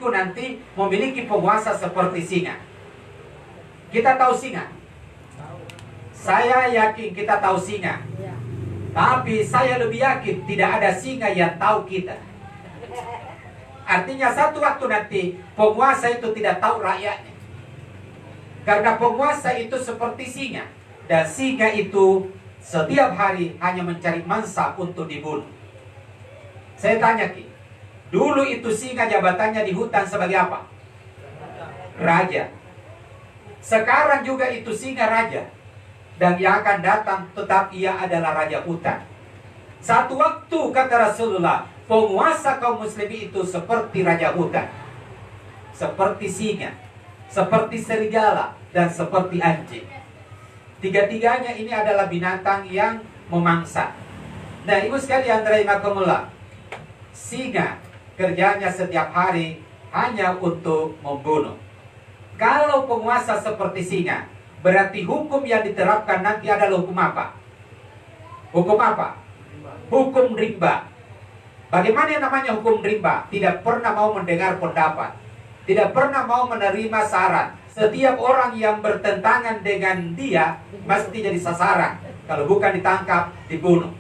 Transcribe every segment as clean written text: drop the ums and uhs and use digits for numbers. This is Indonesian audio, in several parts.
umatku nanti memiliki penguasa seperti singa. Kita tahu singa. Saya yakin kita tahu singa. Tapi saya lebih yakin tidak ada singa yang tahu kita. Artinya satu waktu nanti penguasa itu tidak tahu rakyatnya. Karena penguasa itu seperti singa. Dan singa itu setiap hari hanya mencari mangsa untuk dibunuh. Saya tanya Ki, dulu itu singa jabatannya di hutan sebagai apa? Raja. Sekarang juga itu singa raja. Dan yang akan datang tetap ia adalah raja hutan. Satu waktu kata Rasulullah, penguasa kaum muslimin itu seperti raja hutan, seperti singa, seperti serigala, dan seperti anjing. Tiga-tiganya ini adalah binatang yang memangsa. Nah, ibu sekalian rahimakumullah, singa kerjanya setiap hari hanya untuk membunuh. Kalau penguasa seperti singa, berarti hukum yang diterapkan nanti adalah hukum apa? Hukum apa? Hukum rimba. Bagaimana yang namanya hukum rimba? Tidak pernah mau mendengar pendapat, tidak pernah mau menerima saran. Setiap orang yang bertentangan dengan dia mesti jadi sasaran. Kalau bukan ditangkap, dibunuh.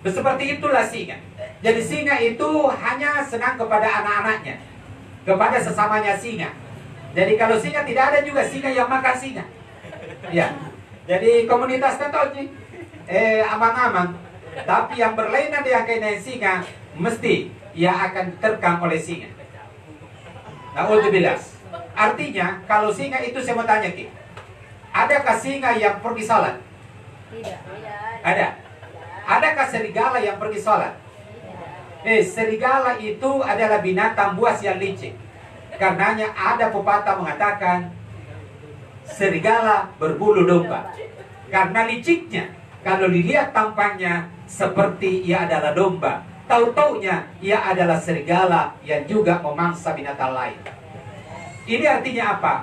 Seperti itulah singa. Jadi singa itu hanya senang kepada anak-anaknya, kepada sesamanya singa. Jadi kalau singa tidak ada juga singa yang makan singa. Ya. Jadi komunitas tentu aman-aman. Tapi yang berlainan dengan kainan singa, mesti ia akan diterkam oleh singa. Na'udzubillah. Artinya kalau singa itu saya mau tanya Ki, adakah singa yang pergi sholat? Tidak. Ada. Adakah serigala yang pergi sholat? Serigala itu adalah binatang buas yang licik. Karenanya ada pepatah mengatakan serigala berbulu domba. Karena liciknya, kalau dilihat tampangnya seperti ia adalah domba, tahu-taunya ia adalah serigala yang juga memangsa binatang lain. Ini artinya apa?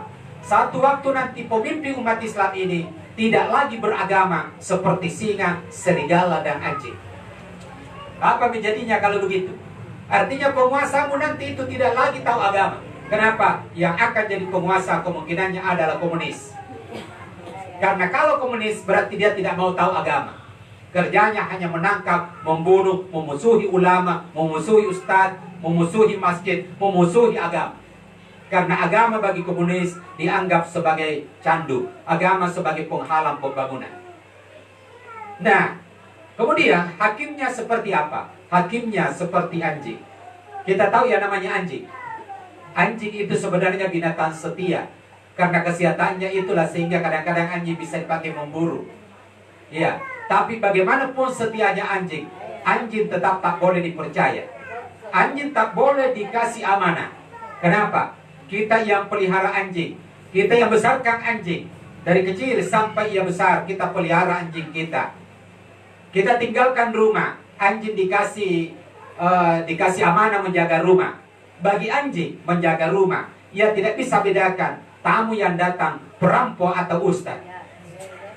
Satu waktu nanti pemimpin umat Islam ini tidak lagi beragama seperti singa, serigala, dan anjing. Apa menjadinya kalau begitu? Artinya penguasamu nanti itu tidak lagi tahu agama. Kenapa? Yang akan jadi penguasa kemungkinannya adalah komunis. Karena kalau komunis berarti dia tidak mau tahu agama. Kerjanya hanya menangkap, membunuh, memusuhi ulama, memusuhi ustadz, memusuhi masjid, memusuhi agama. Karena agama bagi komunis dianggap sebagai candu, agama sebagai penghalang pembangunan. Nah, kemudian hakimnya seperti apa? Hakimnya seperti anjing. Kita tahu ya namanya anjing. Anjing itu sebenarnya binatang setia. Karena kesehatannya itulah sehingga kadang-kadang anjing bisa dipakai memburu. Ya, tapi bagaimanapun setianya anjing, anjing tetap tak boleh dipercaya. Anjing tak boleh dikasih amanah. Kenapa? Kita yang pelihara anjing, kita yang besarkan anjing, dari kecil sampai ia besar kita pelihara anjing kita. Kita tinggalkan rumah, anjing dikasih amanah menjaga rumah. Bagi anjing menjaga rumah, ia tidak bisa bedakan tamu yang datang, perampok atau ustadz.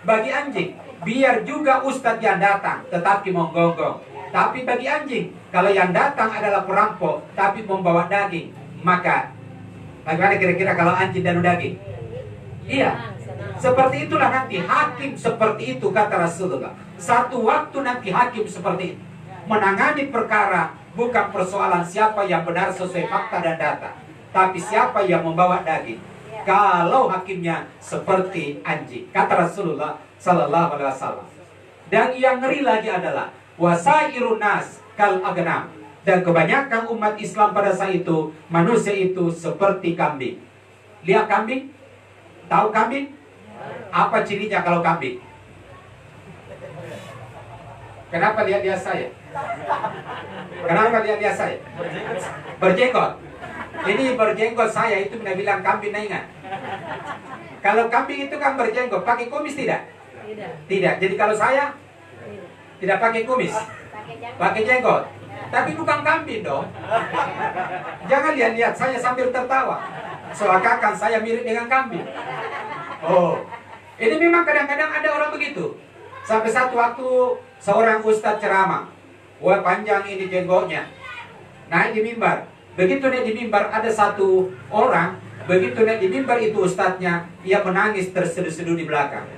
Bagi anjing, biar juga ustadz yang datang, tetapi menggonggong. Tapi bagi anjing, kalau yang datang adalah perampok, tapi membawa daging, maka bagaimana kira-kira kalau anjing dan daging? Iya, seperti itulah nanti hakim seperti itu kata Rasulullah. Satu waktu nanti hakim seperti itu menangani perkara. Bukan persoalan siapa yang benar sesuai fakta dan data, tapi siapa yang membawa daging. Kalau hakimnya seperti anjing, kata Rasulullah Sallallahu Alaihi Wasallam. Dan yang ngeri lagi adalah wasairun nas kal agnam. Dan kebanyakan umat Islam pada saat itu, manusia itu seperti kambing. Lihat kambing? Tahu kambing? Apa cirinya kalau kambing? Kenapa lihat saya? Kenapa lihat saya? Berjenggot. Ini berjenggot saya itu tidak bilang kambing ingat. Kalau kambing itu kan berjenggot, pakai kumis tidak? Tidak. Jadi kalau saya tidak pakai kumis, pakai jenggot. Tapi bukan kambing dong. Jangan lihat-lihat saya sambil tertawa. Seakan-akan saya mirip dengan kambing. Oh, ini memang kadang-kadang ada orang begitu. Sampai satu waktu seorang ustadz ceramah, wah panjang ini jenggotnya, naik di mimbar. Begitu naik di mimbar ada satu orang, begitu naik di mimbar itu ustadznya, ia menangis terseduh-seduh di belakang.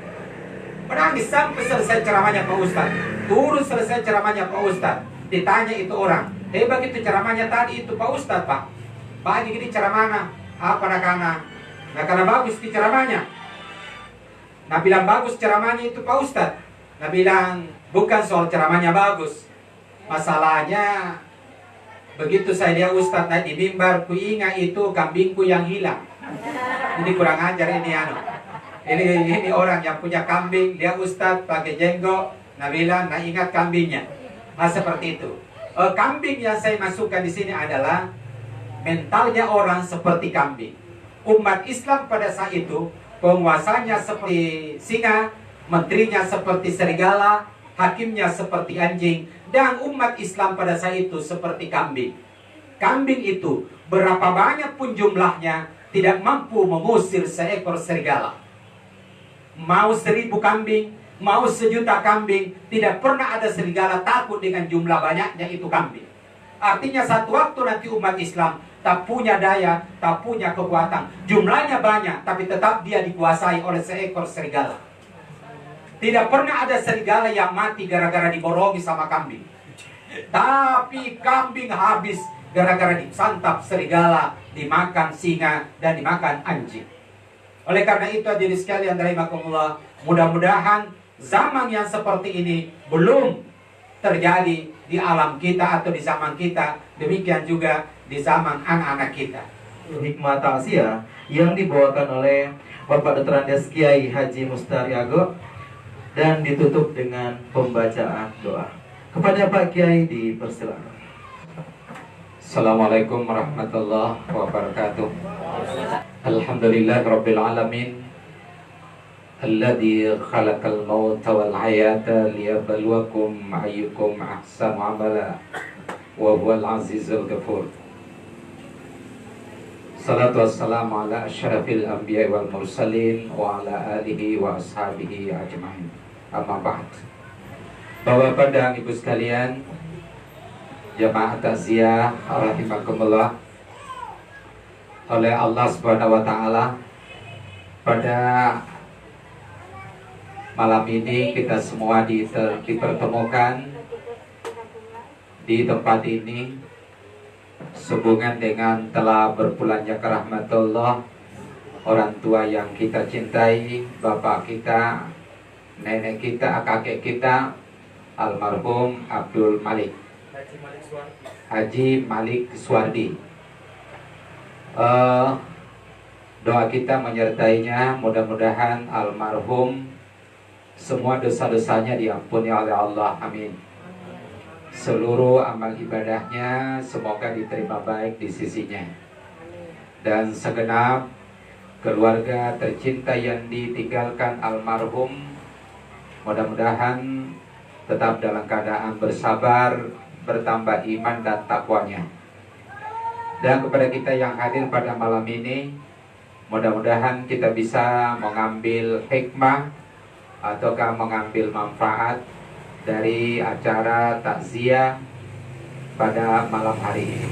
Menangis sampai selesai ceramahnya Pak Ustadz. Turun selesai ceramahnya Pak Ustadz. Ditanya itu orang, begitu ceramahnya tadi itu Pak Ustadz Pak. Pak gini ceramahnya, apa nakana? Nah karena bagus di ceramahnya. Nah bilang bagus ceramahnya itu Pak Ustadz. Nah bilang bukan soal ceramahnya bagus. Masalahnya begitu saya lihat Ustadz naik di mimbar, ku ingat itu kambingku yang hilang. Ini kurang ajar ini Ini orang yang punya kambing, dia Ustadz pakai jenggot, nah bilang, nah ingat kambingnya. Nah seperti itu. Kambing yang saya masukkan di sini adalah mentalnya orang seperti kambing. Umat Islam pada saat itu penguasanya seperti singa, menterinya seperti serigala, hakimnya seperti anjing, dan umat Islam pada saat itu seperti kambing. Kambing itu berapa banyak pun jumlahnya tidak mampu mengusir seekor serigala. Mau 1000 kambing, mau 1.000.000 kambing, tidak pernah ada serigala takut dengan jumlah banyaknya itu kambing. Artinya satu waktu nanti umat Islam tak punya daya, tak punya kekuatan. Jumlahnya banyak, tapi tetap dia dikuasai oleh seekor serigala. Tidak pernah ada serigala yang mati gara-gara diborongi sama kambing. Tapi kambing habis gara-gara disantap serigala, dimakan singa, dan dimakan anjing. Oleh karena itu hadirin sekalian rahimakumullah, mudah-mudahan zaman yang seperti ini belum terjadi di alam kita atau di zaman kita, demikian juga di zaman anak-anak kita. Hikmah takziah yang dibawakan oleh Bapak Dr. Andes Kiai Haji Mustariago dan ditutup dengan pembacaan doa. Kepada Pak Kiai dipersilakan. Assalamualaikum warahmatullahi wabarakatuh. Alhamdulillah Rabbil Alamin Alladhi khalaqal mauta wal hayata liyabluwakum ayyukum ahsanu amala wa huwal azizul ghafur. Salatu wassalamu ala asyrafil anbiya wal mursalin wa ala alihi wa ashabihi ajma'in. Amma ba'd. Bapak dan Ibu sekalian, jamaah takziah rahimakumullah, oleh Allah Subhanahu wa taala, pada malam ini kita semua dipertemukan di tempat ini sehubungan dengan telah berpulangnya ke rahmatullah orang tua yang kita cintai, bapak kita, nenek kita, kakek kita, almarhum Abdul Malik Haji Malik Suwardi. Doa kita menyertainya, mudah-mudahan almarhum semua dosa-dosanya diampuni oleh Allah, amin. Seluruh amal ibadahnya semoga diterima baik di sisinya. Dan segenap keluarga tercinta yang ditinggalkan almarhum, mudah-mudahan tetap dalam keadaan bersabar, bertambah iman dan takwanya. Dan kepada kita yang hadir pada malam ini, mudah-mudahan kita bisa mengambil hikmah ataukah mengambil manfaat dari acara takziah pada malam hari ini.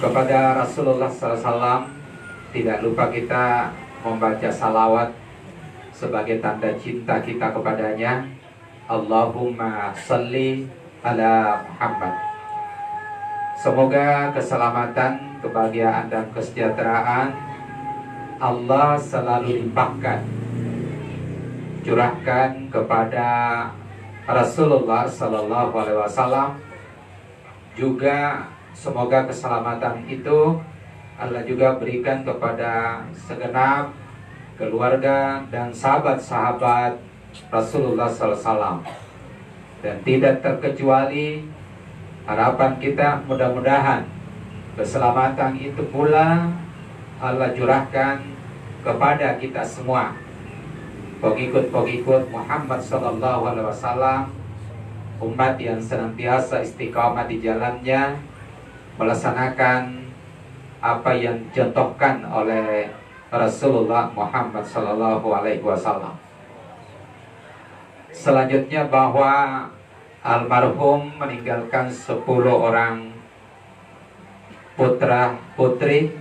Kepada Rasulullah SAW tidak lupa kita membaca salawat sebagai tanda cinta kita kepadanya. Allahumma salli ala Muhammad. Semoga keselamatan, kebahagiaan dan kesejahteraan Allah selalu limpahkan, curahkan kepada Rasulullah Sallallahu Alaihi Wasallam. Juga semoga keselamatan itu Allah juga berikan kepada segenap keluarga dan sahabat-sahabat Rasulullah Sallallahu Alaihi Wasallam. Dan tidak terkecuali harapan kita, mudah-mudahan keselamatan itu pula Allah curahkan kepada kita semua, pengikut-pengikut Muhammad Sallallahu Alaihi Wasallam, umat yang senantiasa istiqamah di jalannya, melaksanakan apa yang dicontohkan oleh Rasulullah Muhammad Sallallahu Alaihi Wasallam. Selanjutnya bahwa almarhum meninggalkan 10 orang putra putri,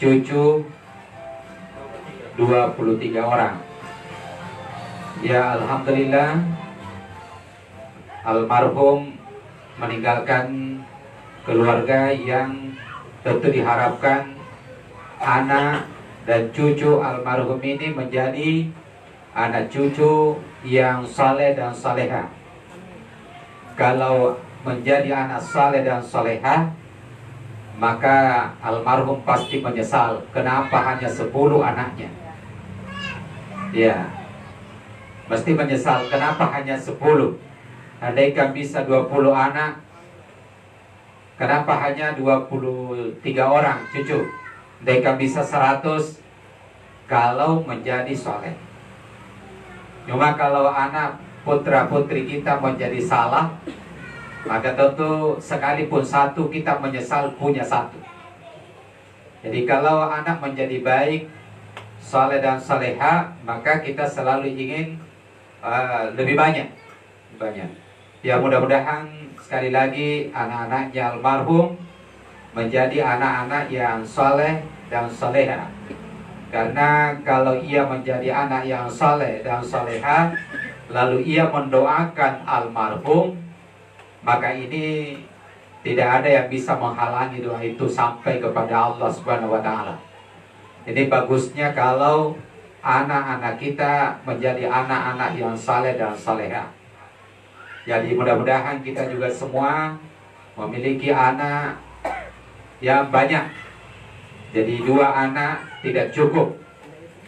cucu 23 orang. Ya alhamdulillah, almarhum meninggalkan keluarga yang tentu diharapkan anak dan cucu almarhum ini menjadi anak cucu yang saleh dan salehah. Kalau menjadi anak saleh dan salehah, maka almarhum pasti menyesal kenapa hanya 10 anaknya. Ya, mesti menyesal kenapa hanya 10. Andaikan bisa 20 anak, kenapa hanya 23 orang cucu? Andaikan bisa 100, kalau menjadi soleh. Cuma kalau anak putra putri kita menjadi salah, maka tentu sekalipun satu kita menyesal punya satu. Jadi kalau anak menjadi baik, saleh dan saleha, maka kita selalu ingin lebih banyak. Ya mudah-mudahan sekali lagi anak-anaknya almarhum menjadi anak-anak yang saleh dan saleha. Karena kalau ia menjadi anak yang saleh dan saleha, lalu ia mendoakan almarhum, maka ini tidak ada yang bisa menghalangi doa itu sampai kepada Allah Subhanahu wa taala. Ini bagusnya kalau anak-anak kita menjadi anak-anak yang saleh dan salehah. Jadi mudah-mudahan kita juga semua memiliki anak yang banyak. Jadi 2 anak tidak cukup,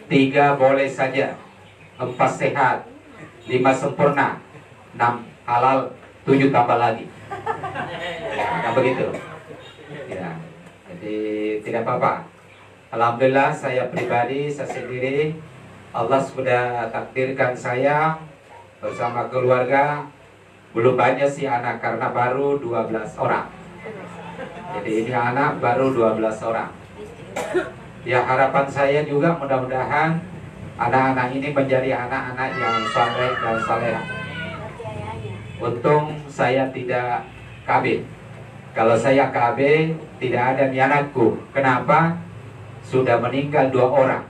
3 boleh saja, 4 sehat, 5 sempurna, 6 halal, 7 tambah lagi. Nah begitu. Ya, jadi tidak apa-apa. Alhamdulillah saya pribadi, saya sendiri, Allah sudah takdirkan saya bersama keluarga. Belum banyak sih anak karena baru 12 orang. Jadi ini anak baru 12 orang. Ya harapan saya juga mudah-mudahan anak-anak ini menjadi anak-anak yang saleh dan salehah. Untung saya tidak KB. Kalau saya KB tidak ada nih anakku. Kenapa? Sudah meninggal 2 orang.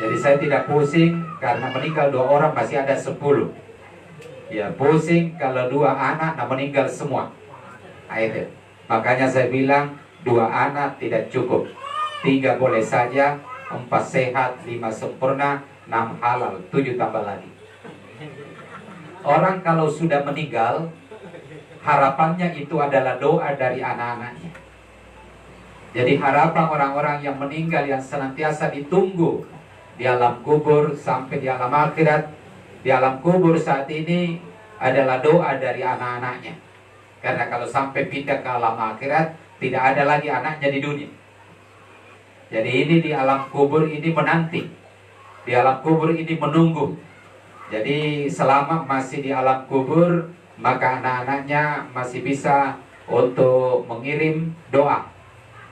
Jadi saya tidak pusing karena meninggal 2 orang masih ada 10. Ya pusing kalau 2 anak nah meninggal semua. Nah, itu. Makanya saya bilang 2 anak tidak cukup, 3 boleh saja, 4 sehat, 5 sempurna, 6 halal, 7 tambah lagi. Orang kalau sudah meninggal, harapannya itu adalah doa dari anak-anaknya. Jadi harapan orang-orang yang meninggal yang senantiasa ditunggu di alam kubur sampai di alam akhirat. Di alam kubur saat ini adalah doa dari anak-anaknya. Karena kalau sampai pindah ke alam akhirat, tidak ada lagi anaknya di dunia. Jadi ini di alam kubur ini menanti. Di alam kubur ini menunggu. Jadi selama masih di alam kubur, maka anak-anaknya masih bisa untuk mengirim doa,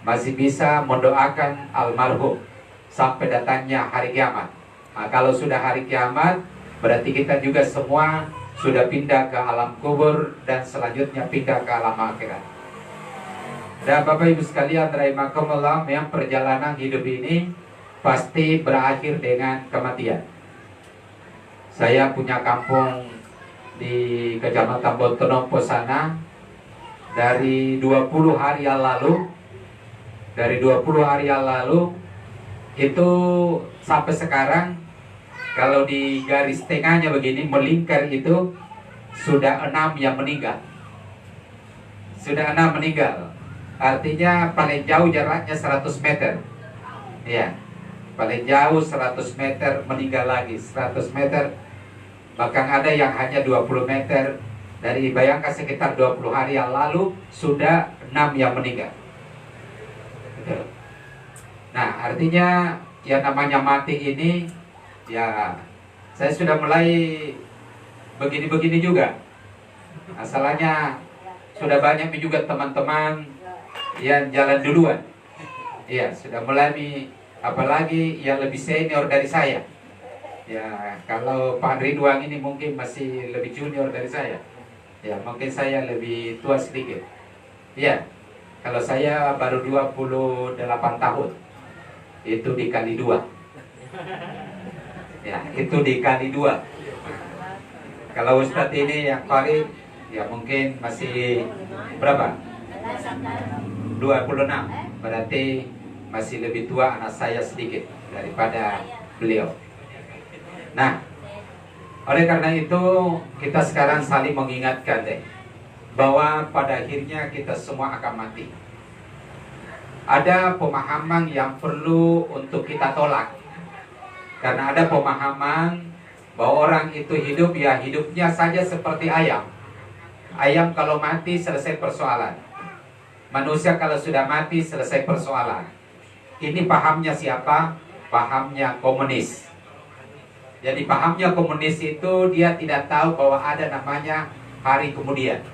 masih bisa mendoakan almarhum sampai datangnya hari kiamat. Nah, kalau sudah hari kiamat, berarti kita juga semua sudah pindah ke alam kubur dan selanjutnya pindah ke alam akhirat. Dan Bapak Ibu sekalian rahimakumullah, yang perjalanan hidup ini pasti berakhir dengan kematian. Saya punya kampung di Kecamatan Bontonompo sana. Dari 20 hari yang lalu, itu sampai sekarang, kalau di garis tengahnya begini melingkar itu sudah 6 yang meninggal. Sudah 6 meninggal. Artinya paling jauh jaraknya 100 meter. Ya, paling jauh 100 meter meninggal lagi 100 meter. Bahkan ada yang hanya 20 meter. Dari bayangkan sekitar 20 hari yang lalu sudah 6 yang meninggal. Betul. Nah artinya yang namanya mati ini, ya saya sudah mulai begini-begini juga. Masalahnya sudah banyak juga teman-teman yang jalan duluan. Ya sudah mulai, apalagi yang lebih senior dari saya. Ya kalau Pak Ridwan ini mungkin masih lebih junior dari saya. Ya mungkin saya lebih tua sedikit. Ya Kalau saya baru 28 tahun. Itu dikali 2. Ya, itu dikali 2. Kalau Ustadz ini yang Qari, ya mungkin masih berapa? 26. Berarti masih lebih tua anak saya sedikit daripada beliau. Nah, oleh karena itu kita sekarang saling mengingatkan deh, bahwa pada akhirnya kita semua akan mati. Ada pemahaman yang perlu untuk kita tolak. Karena ada pemahaman bahwa orang itu hidup, ya hidupnya saja seperti ayam. Ayam kalau mati selesai persoalan. Manusia kalau sudah mati selesai persoalan. Ini pahamnya siapa? Pahamnya komunis. Jadi pahamnya komunis itu dia tidak tahu bahwa ada namanya hari kemudian.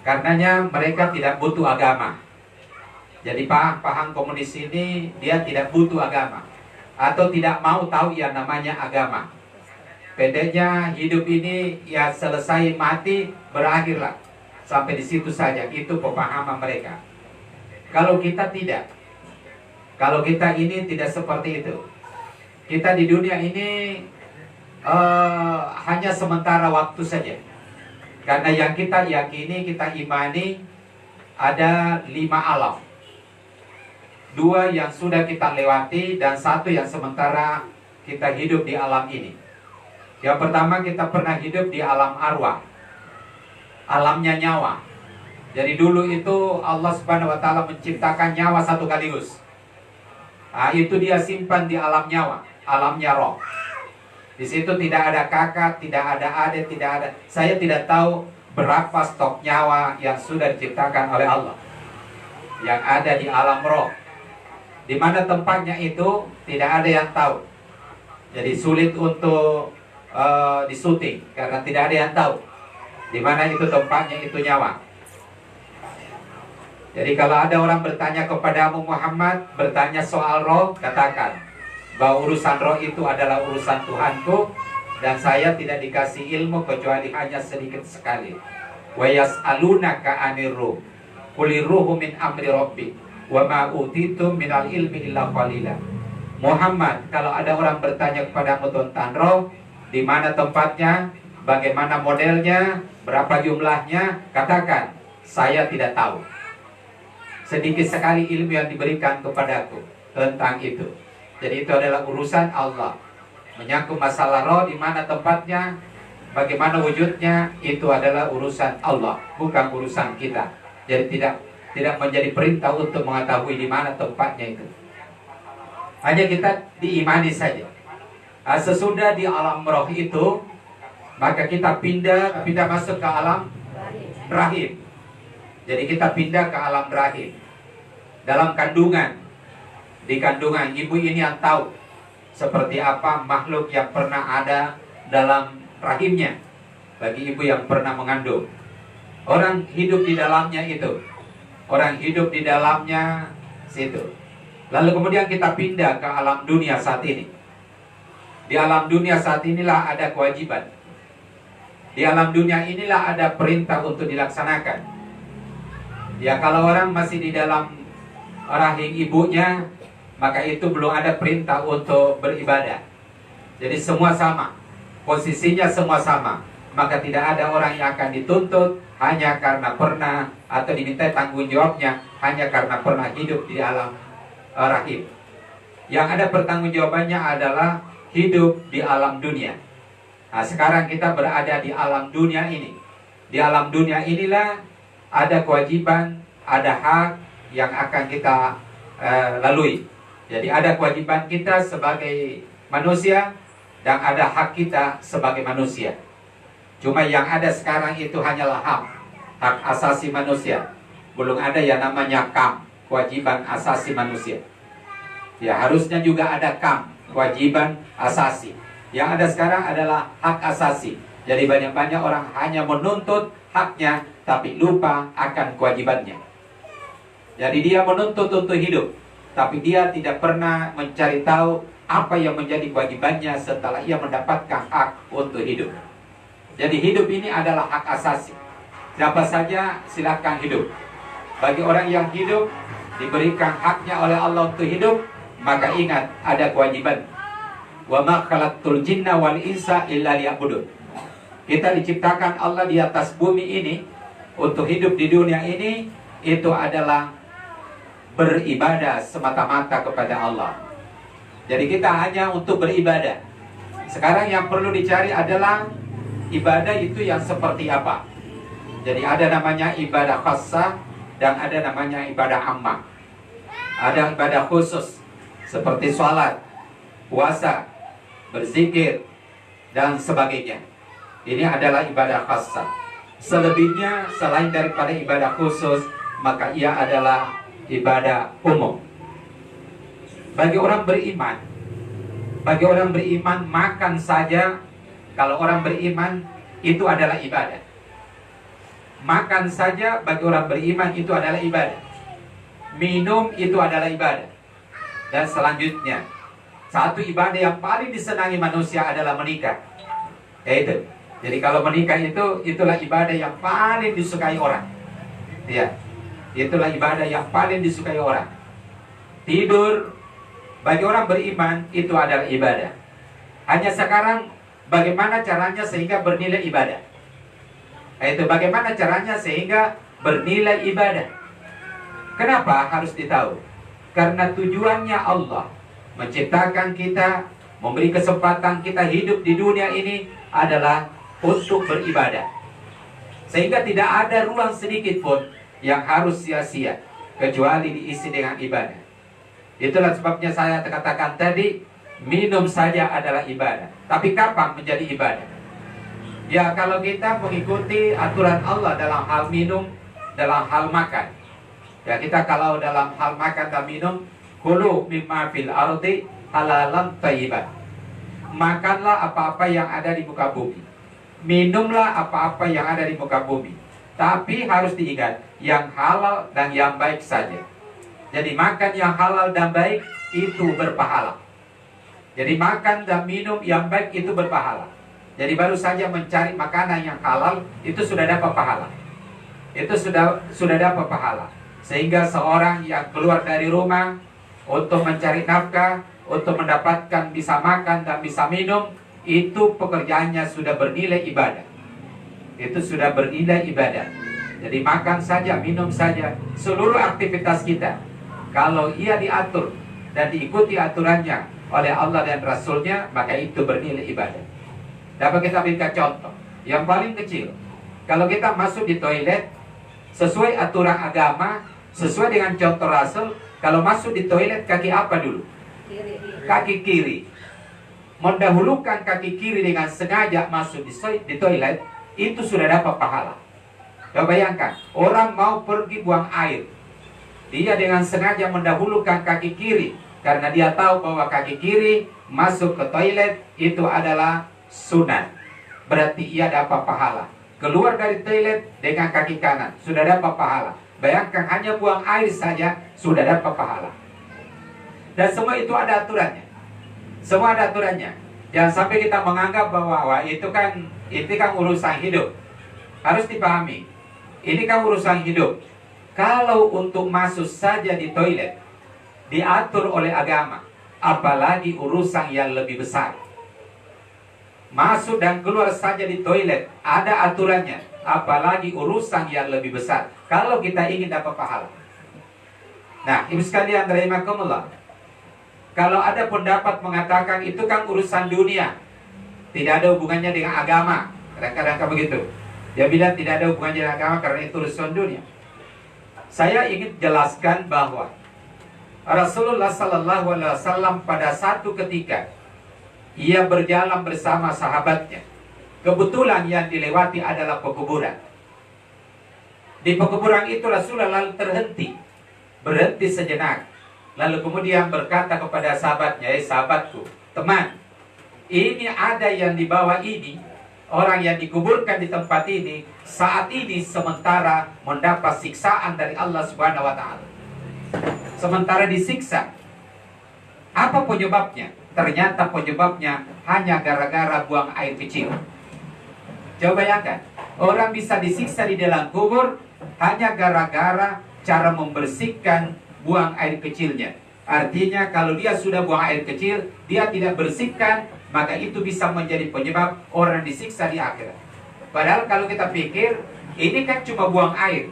Karenanya mereka tidak butuh agama. Jadi paham komunis ini dia tidak butuh agama, atau tidak mau tahu yang namanya agama. Pendeknya hidup ini ya selesai mati berakhirlah. Sampai di situ saja, itu pemahaman mereka. Kalau kita tidak. Kalau kita ini tidak seperti itu. Kita di dunia ini hanya sementara waktu saja. Karena yang kita yakini, kita imani ada 5 alam. 2 yang sudah kita lewati dan 1 yang sementara kita hidup di alam ini. Yang pertama kita pernah hidup di alam arwah. Alamnya nyawa. Jadi dulu itu Allah Subhanahu wa taala menciptakan nyawa satu kaligus. Nah, itu dia simpan di alam nyawa, alamnya roh. Di situ tidak ada kakak, tidak ada adik, tidak ada. Saya tidak tahu berapa stok nyawa yang sudah diciptakan oleh Allah. Yang ada di alam roh. Di mana tempatnya itu tidak ada yang tahu. Jadi sulit untuk disuting karena tidak ada yang tahu di mana itu tempatnya, itu nyawa. Jadi kalau ada orang bertanya kepadamu Muhammad, bertanya soal roh, katakan bahwa urusan roh itu adalah urusan Tuhanku dan saya tidak dikasih ilmu kecuali hanya sedikit sekali. Wa yas'alunaka 'anir ruh. Qulir ruhu min amri rabbi wa ma utitum minal ilmi illa qalila. Muhammad, kalau ada orang bertanya kepadamu tentang roh, di mana tempatnya, bagaimana modelnya, berapa jumlahnya, katakan, saya tidak tahu. Sedikit sekali ilmu yang diberikan kepadaku tentang itu. Jadi itu adalah urusan Allah. Menyangkut masalah roh, di mana tempatnya, bagaimana wujudnya, itu adalah urusan Allah, bukan urusan kita. Jadi tidak menjadi perintah untuk mengetahui di mana tempatnya itu. Hanya kita diimani saja. Sesudah di alam roh itu, maka kita pindah masuk ke alam rahim. Jadi kita pindah ke alam rahim. Dalam kandungan. Di kandungan ibu ini yang tahu seperti apa makhluk yang pernah ada dalam rahimnya. Bagi ibu yang pernah mengandung. Orang hidup di dalamnya itu. Orang hidup di dalamnya situ. Lalu kemudian kita pindah ke alam dunia saat ini. Di alam dunia saat inilah ada kewajiban. Di alam dunia inilah ada perintah untuk dilaksanakan. Ya kalau orang masih di dalam rahim ibunya, maka itu belum ada perintah untuk beribadah. Jadi semua sama. Posisinya semua sama. Maka tidak ada orang yang akan dituntut hanya karena pernah atau diminta tanggung jawabnya hanya karena pernah hidup di alam rahim. Yang ada pertanggungjawabannya adalah hidup di alam dunia. Nah, sekarang kita berada di alam dunia ini. Di alam dunia inilah ada kewajiban, ada hak yang akan kita lalui. Jadi ada kewajiban kita sebagai manusia dan ada hak kita sebagai manusia. Cuma yang ada sekarang itu hanyalah hak asasi manusia. Belum ada yang namanya KAM, kewajiban asasi manusia. Ya harusnya juga ada KAM, kewajiban asasi. Yang ada sekarang adalah hak asasi. Jadi banyak-banyak orang hanya menuntut haknya tapi lupa akan kewajibannya. Jadi dia menuntut untuk hidup, tapi dia tidak pernah mencari tahu apa yang menjadi kewajibannya setelah ia mendapatkan hak untuk hidup. Jadi hidup ini adalah hak asasi. Siapa saja silakan hidup. Bagi orang yang hidup, diberikan haknya oleh Allah untuk hidup, maka ingat ada kewajiban. Wa ma khalaqtul jinna wal insa illa liya'budun. Kita diciptakan Allah di atas bumi ini untuk hidup di dunia ini, itu adalah beribadah semata-mata kepada Allah. Jadi kita hanya untuk beribadah. Sekarang yang perlu dicari adalah ibadah itu yang seperti apa. Jadi ada namanya ibadah khassah dan ada namanya ibadah ammah. Ada ibadah khusus seperti sholat, puasa, berzikir, dan sebagainya. Ini adalah ibadah khassah. Selebihnya selain daripada ibadah khusus, maka ia adalah ibadah umum. Bagi orang beriman makan saja, kalau orang beriman itu adalah ibadah. Makan saja bagi orang beriman itu adalah ibadah. Minum itu adalah ibadah. Dan selanjutnya, satu ibadah yang paling disenangi manusia adalah menikah. Yaitu, jadi kalau menikah itulah ibadah yang paling disukai orang. Ya, itulah ibadah yang paling disukai orang. Tidur bagi orang beriman itu adalah ibadah. Hanya sekarang bagaimana caranya sehingga bernilai ibadah. Itu bagaimana caranya sehingga bernilai ibadah. Kenapa harus ditahu? Karena tujuannya Allah menciptakan kita, memberi kesempatan kita hidup di dunia ini adalah untuk beribadah. Sehingga tidak ada ruang sedikit pun yang harus sia-sia kecuali diisi dengan ibadah. Itulah sebabnya saya katakan tadi, minum saja adalah ibadah. Tapi kapan menjadi ibadah? Ya kalau kita mengikuti aturan Allah dalam hal minum, dalam hal makan. Ya kita kalau dalam hal makan dan minum, kulu mimma fil ardi halalan thayyiban. Makanlah apa-apa yang ada di muka bumi. Minumlah apa-apa yang ada di muka bumi. Tapi harus diingat, yang halal dan yang baik saja. Jadi makan yang halal dan baik itu berpahala. Jadi makan dan minum yang baik itu berpahala. Jadi baru saja mencari makanan yang halal itu sudah dapat pahala. Itu sudah dapat pahala. Sehingga seorang yang keluar dari rumah untuk mencari nafkah, untuk mendapatkan bisa makan dan bisa minum, itu pekerjaannya sudah bernilai ibadah. Itu sudah bernilai ibadah. Jadi makan saja, minum saja, seluruh aktivitas kita, kalau ia diatur dan diikuti aturannya oleh Allah dan Rasulnya, maka itu bernilai ibadah. Dapat kita berikan contoh yang paling kecil. Kalau kita masuk di toilet sesuai aturan agama, sesuai dengan contoh Rasul, kalau masuk di toilet kaki apa dulu? Kaki kiri. Mendahulukan kaki kiri dengan sengaja masuk di toilet, itu sudah dapat pahala. Coba bayangkan, orang mau pergi buang air, dia dengan sengaja mendahulukan kaki kiri karena dia tahu bahwa kaki kiri masuk ke toilet itu adalah sunat. Berarti ia dapat pahala. Keluar dari toilet dengan kaki kanan sudah dapat pahala. Bayangkan hanya buang air saja sudah dapat pahala. Dan semua itu ada aturannya. Semua ada aturannya. Jangan sampai kita menganggap bahwa wah, itu kan urusan hidup. Harus dipahami. Ini kan urusan hidup. Kalau untuk masuk saja di toilet diatur oleh agama, apalagi urusan yang lebih besar. Masuk dan keluar saja di toilet ada aturannya, apalagi urusan yang lebih besar. Kalau kita ingin dapat pahala. Nah, ibu sekalian rahimakumullah, kalau ada pendapat mengatakan itu kan urusan dunia, tidak ada hubungannya dengan agama, kadang-kadang begitu. Dia bilang tidak ada hubungannya dengan agama karena itu urusan dunia. Saya ingin jelaskan bahwa Rasulullah Sallallahu Alaihi Wasallam pada satu ketika ia berjalan bersama sahabatnya. Kebetulan yang dilewati adalah pekuburan. Di pekuburan itu Rasulullah lalu berhenti sejenak. Lalu kemudian berkata kepada sahabatnya, sahabatku, teman, ini ada yang di bawah ini, orang yang dikuburkan di tempat ini saat ini sementara mendapat siksaan dari Allah Subhanahu wa taala. Sementara disiksa. Apa penyebabnya? Ternyata penyebabnya hanya gara-gara buang air kecil. Coba bayangkan, orang bisa disiksa di dalam kubur hanya gara-gara cara membersihkan buang air kecilnya. Artinya kalau dia sudah buang air kecil, dia tidak bersihkan, maka itu bisa menjadi penyebab orang disiksa di akhirat. Padahal kalau kita pikir, ini kan cuma buang air.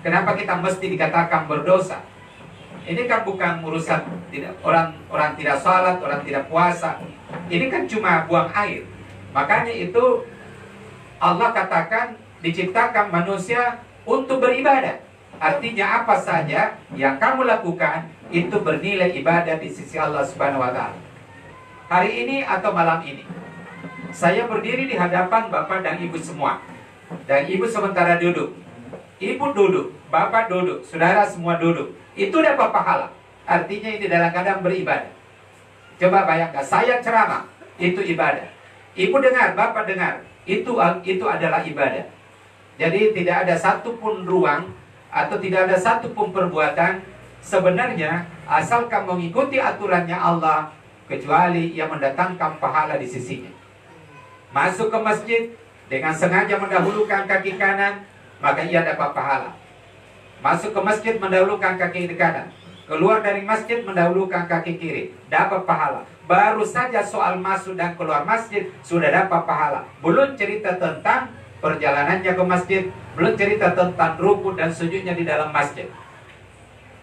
Kenapa kita mesti dikatakan berdosa? Ini kan bukan urusan orang tidak salat, orang tidak puasa. Ini kan cuma buang air. Makanya itu Allah katakan diciptakan manusia untuk beribadah. Artinya apa saja yang kamu lakukan itu bernilai ibadah di sisi Allah Subhanahu wa taala. Hari ini atau malam ini saya berdiri di hadapan Bapak dan Ibu semua. Dan Ibu sementara duduk. Ibu duduk, Bapak duduk, saudara semua duduk. Itu dapat pahala. Artinya ini dalam keadaan beribadah. Coba bayangkan, saya ceramah, itu ibadah. Ibu dengar, Bapak dengar, itu adalah ibadah. Jadi tidak ada satupun ruang atau tidak ada satupun perbuatan sebenarnya asalkan mengikuti aturannya Allah, kecuali yang mendatangkan pahala di sisinya. Masuk ke masjid dengan sengaja mendahulukan kaki kanan, maka ia dapat pahala. Masuk ke masjid mendahulukan kaki kanan, keluar dari masjid mendahulukan kaki kiri, dapat pahala. Baru saja soal masuk dan keluar masjid sudah dapat pahala. Belum cerita tentang perjalanannya ke masjid, belum cerita tentang rukuk dan sujudnya di dalam masjid.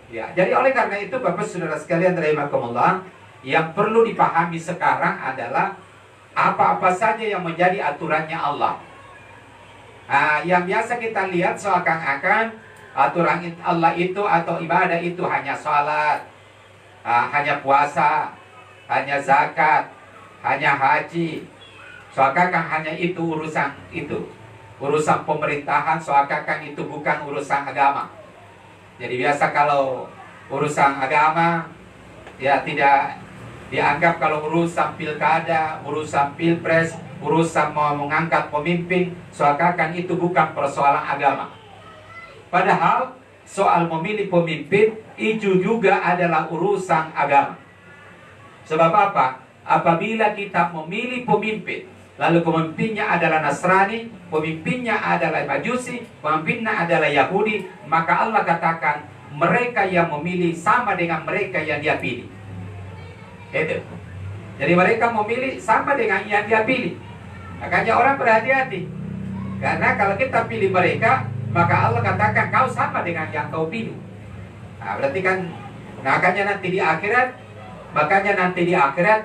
Ya, jadi oleh karena itu Bapak Saudara sekalian rahimakumullah, yang perlu dipahami sekarang adalah apa-apa saja yang menjadi aturannya Allah. Yang biasa kita lihat seakan-akan aturan Allah itu atau ibadah itu hanya sholat, hanya puasa, hanya zakat, hanya haji. Seakan-akan hanya itu urusan itu. Urusan pemerintahan seakan-akan itu bukan urusan agama. Jadi biasa kalau urusan agama ya tidak dianggap, kalau urusan pilkada, urusan pilpres, urusan mau mengangkat pemimpin, seakan-akan itu bukan persoalan agama. Padahal soal memilih pemimpin itu juga adalah urusan agama. Sebab apa? Apabila kita memilih pemimpin, lalu pemimpinnya adalah Nasrani, pemimpinnya adalah Majusi, pemimpinnya adalah Yahudi, maka Allah katakan mereka yang memilih sama dengan mereka yang dia pilih. Itu. Jadi mereka memilih sama dengan yang dia pilih. Makanya orang berhati-hati. Karena kalau kita pilih mereka, maka Allah katakan kau sama dengan yang kau pilih. Nah, berarti kan, makanya nanti di akhirat,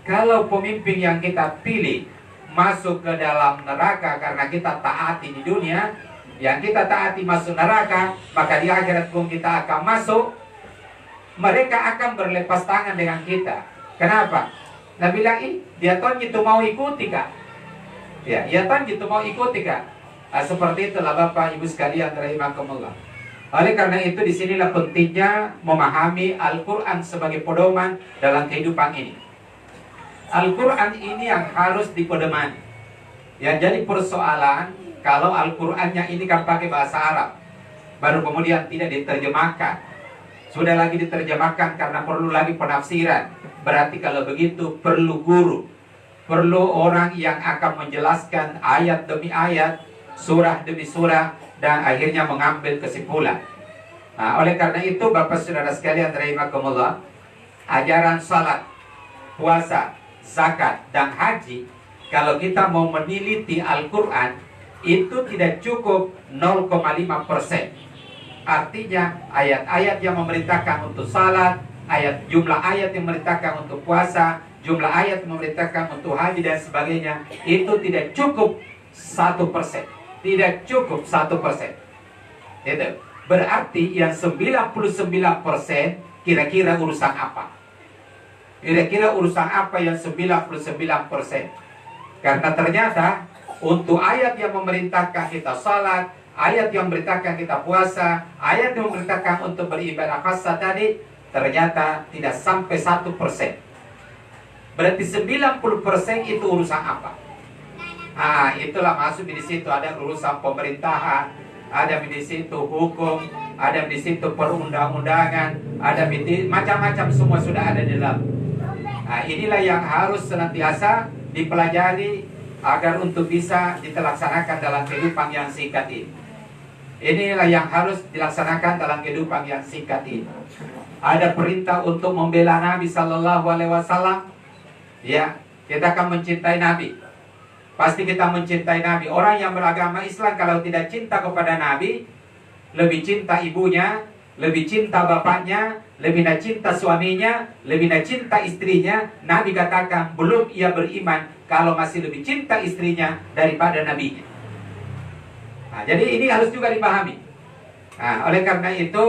kalau pemimpin yang kita pilih masuk ke dalam neraka karena kita taati di dunia, yang kita taati masuk neraka, maka di akhirat pun kita akan masuk, mereka akan berlepas tangan dengan kita. Kenapa? Nah bilang, dia tuh gitu mau ikuti kak. Ya, dia tuh gitu mau ikuti kak. Seperti itulah Bapak Ibu sekalian rahimakumullah. Oleh karena itu disinilah pentingnya memahami Al-Quran sebagai pedoman dalam kehidupan ini. Al-Quran ini yang harus dipedomani. Ya, jadi persoalan kalau Al-Qurannya ini kan pakai bahasa Arab, baru kemudian tidak diterjemahkan. Sudah lagi diterjemahkan karena perlu lagi penafsiran. Berarti kalau begitu perlu guru, perlu orang yang akan menjelaskan ayat demi ayat, surah demi surah, dan akhirnya mengambil kesimpulan. Nah, oleh karena itu Bapak Saudara sekalian rahimakumullah, ajaran salat, puasa, zakat, dan haji, kalau kita mau meneliti Al-Quran, itu tidak cukup 0,5%. Artinya ayat-ayat yang memerintahkan untuk salat, jumlah ayat yang memerintahkan untuk puasa, jumlah ayat yang memerintahkan untuk haji dan sebagainya, itu tidak cukup 1%. Tidak cukup 1%. Itu berarti yang 99% kira-kira urusan apa? Kira-kira urusan apa yang 99%? Karena ternyata untuk ayat yang memerintahkan kita salat, ayat yang memerintahkan kita puasa, ayat yang memerintahkan untuk beribadah khasa tadi, ternyata tidak sampai 1%. Berarti 90% itu urusan apa? Itulah masuk di situ, ada urusan pemerintahan, ada di situ hukum, ada di situ perundang-undangan, ada macam-macam, semua sudah ada di dalam. Inilah yang harus senantiasa dipelajari agar untuk bisa ditelaksanakan dalam kehidupan yang singkat ini. Inilah yang harus dilaksanakan dalam kehidupan yang singkat ini. Ada perintah untuk membela Nabi Sallallahu Alaihi Wasallam. Ya, kita akan mencintai Nabi. Pasti kita mencintai Nabi. Orang yang beragama Islam kalau tidak cinta kepada Nabi, lebih cinta ibunya, lebih cinta bapaknya, lebih cinta suaminya, lebih cinta istrinya. Nabi katakan belum ia beriman kalau masih lebih cinta istrinya daripada nabinya. Nah, jadi ini harus juga dipahami. Nah, oleh karena itu,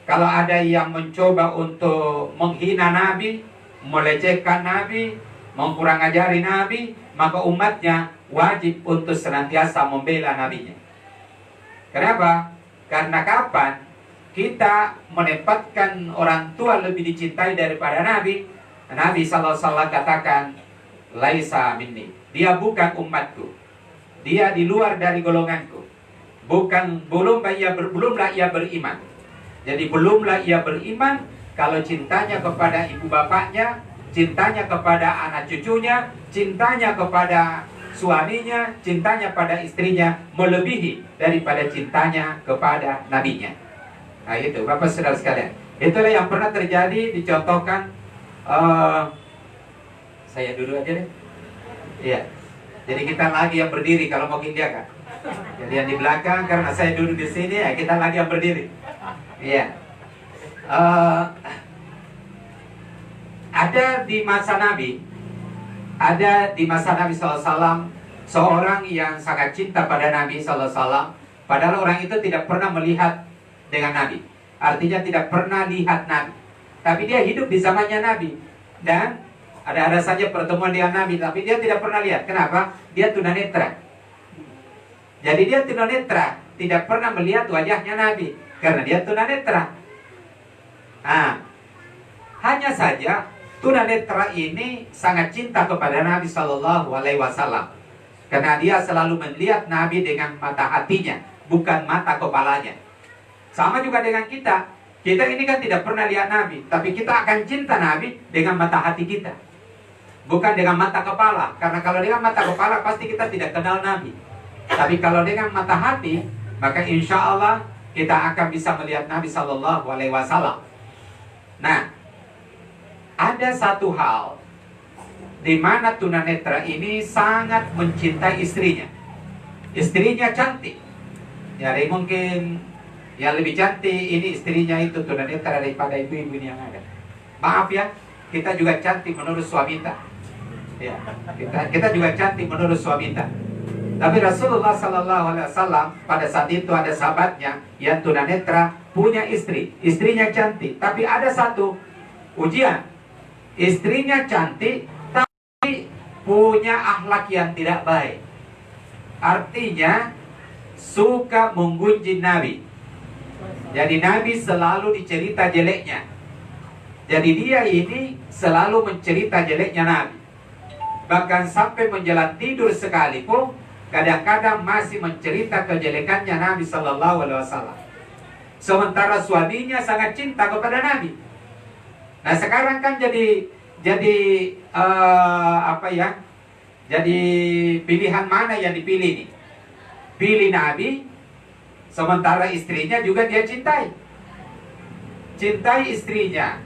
kalau ada yang mencoba untuk menghina Nabi, melecehkan Nabi, mengkurang ajari Nabi, maka umatnya wajib untuk senantiasa membela nabinya. Kenapa? Karena kapan kita menempatkan orang tua lebih dicintai daripada Nabi, Nabi SAW katakan, laisa minni, dia bukan umatku, dia di luar dari golonganku. Belumlah ia beriman. Jadi belumlah ia beriman kalau cintanya kepada ibu bapaknya, cintanya kepada anak cucunya, cintanya kepada suaminya, cintanya pada istrinya melebihi daripada cintanya kepada nabinya. Nah itu Bapak Saudara sekalian, itulah yang pernah terjadi, dicontohkan. Saya dulu aja deh. Iya. Jadi kita lagi yang berdiri kalau mau dia kan. Jadi yang di belakang, karena saya duduk di sini, ya kita lagi yang berdiri. Iya. Ada di masa Nabi SAW seorang yang sangat cinta pada Nabi SAW. Padahal orang itu tidak pernah melihat dengan Nabi. Artinya tidak pernah lihat Nabi. Tapi dia hidup di zamannya Nabi. Dan ada saja pertemuan dengan Nabi, tapi dia tidak pernah lihat. Kenapa? Dia tunanetra. Jadi dia tunanetra, tidak pernah melihat wajahnya Nabi karena dia tunanetra. Hanya saja tunanetra ini sangat cinta kepada Nabi Sallallahu Alaihi Wasallam karena dia selalu melihat Nabi dengan mata hatinya, bukan mata kepalanya. Sama juga dengan kita. Kita ini kan tidak pernah lihat Nabi, tapi kita akan cinta Nabi dengan mata hati kita, bukan dengan mata kepala. Karena kalau dengan mata kepala pasti kita tidak kenal Nabi. Tapi kalau dengan mata hati, maka insya Allah kita akan bisa melihat Nabi Sallallahu Alaihi Wasallam. Nah, ada satu hal di mana tunanetra ini sangat mencintai istrinya. Istrinya cantik. Jadi mungkin yang lebih cantik ini istrinya itu tunanetra daripada ibu-ibu yang ada. Maaf ya, kita juga cantik menurut suami kita. Ya, kita juga cantik menurut suami kita. Tapi Rasulullah Sallallahu Alaihi Wasallam pada saat itu ada sahabatnya yang tunanetra punya istri, istrinya cantik. Tapi ada satu ujian, istrinya cantik tapi punya akhlak yang tidak baik. Artinya suka menggunjing Nabi. Jadi Nabi selalu dicerita jeleknya. Jadi dia ini selalu mencerita jeleknya Nabi. Bahkan sampai menjelang tidur sekalipun kadang-kadang masih mencerita kejelekannya Nabi Sallallahu Alaihi Wasallam. Sementara suaminya sangat cinta kepada Nabi. Nah sekarang kan jadi Jadi pilihan mana yang dipilih nih? Pilih Nabi, sementara istrinya juga dia cintai. Cintai istrinya.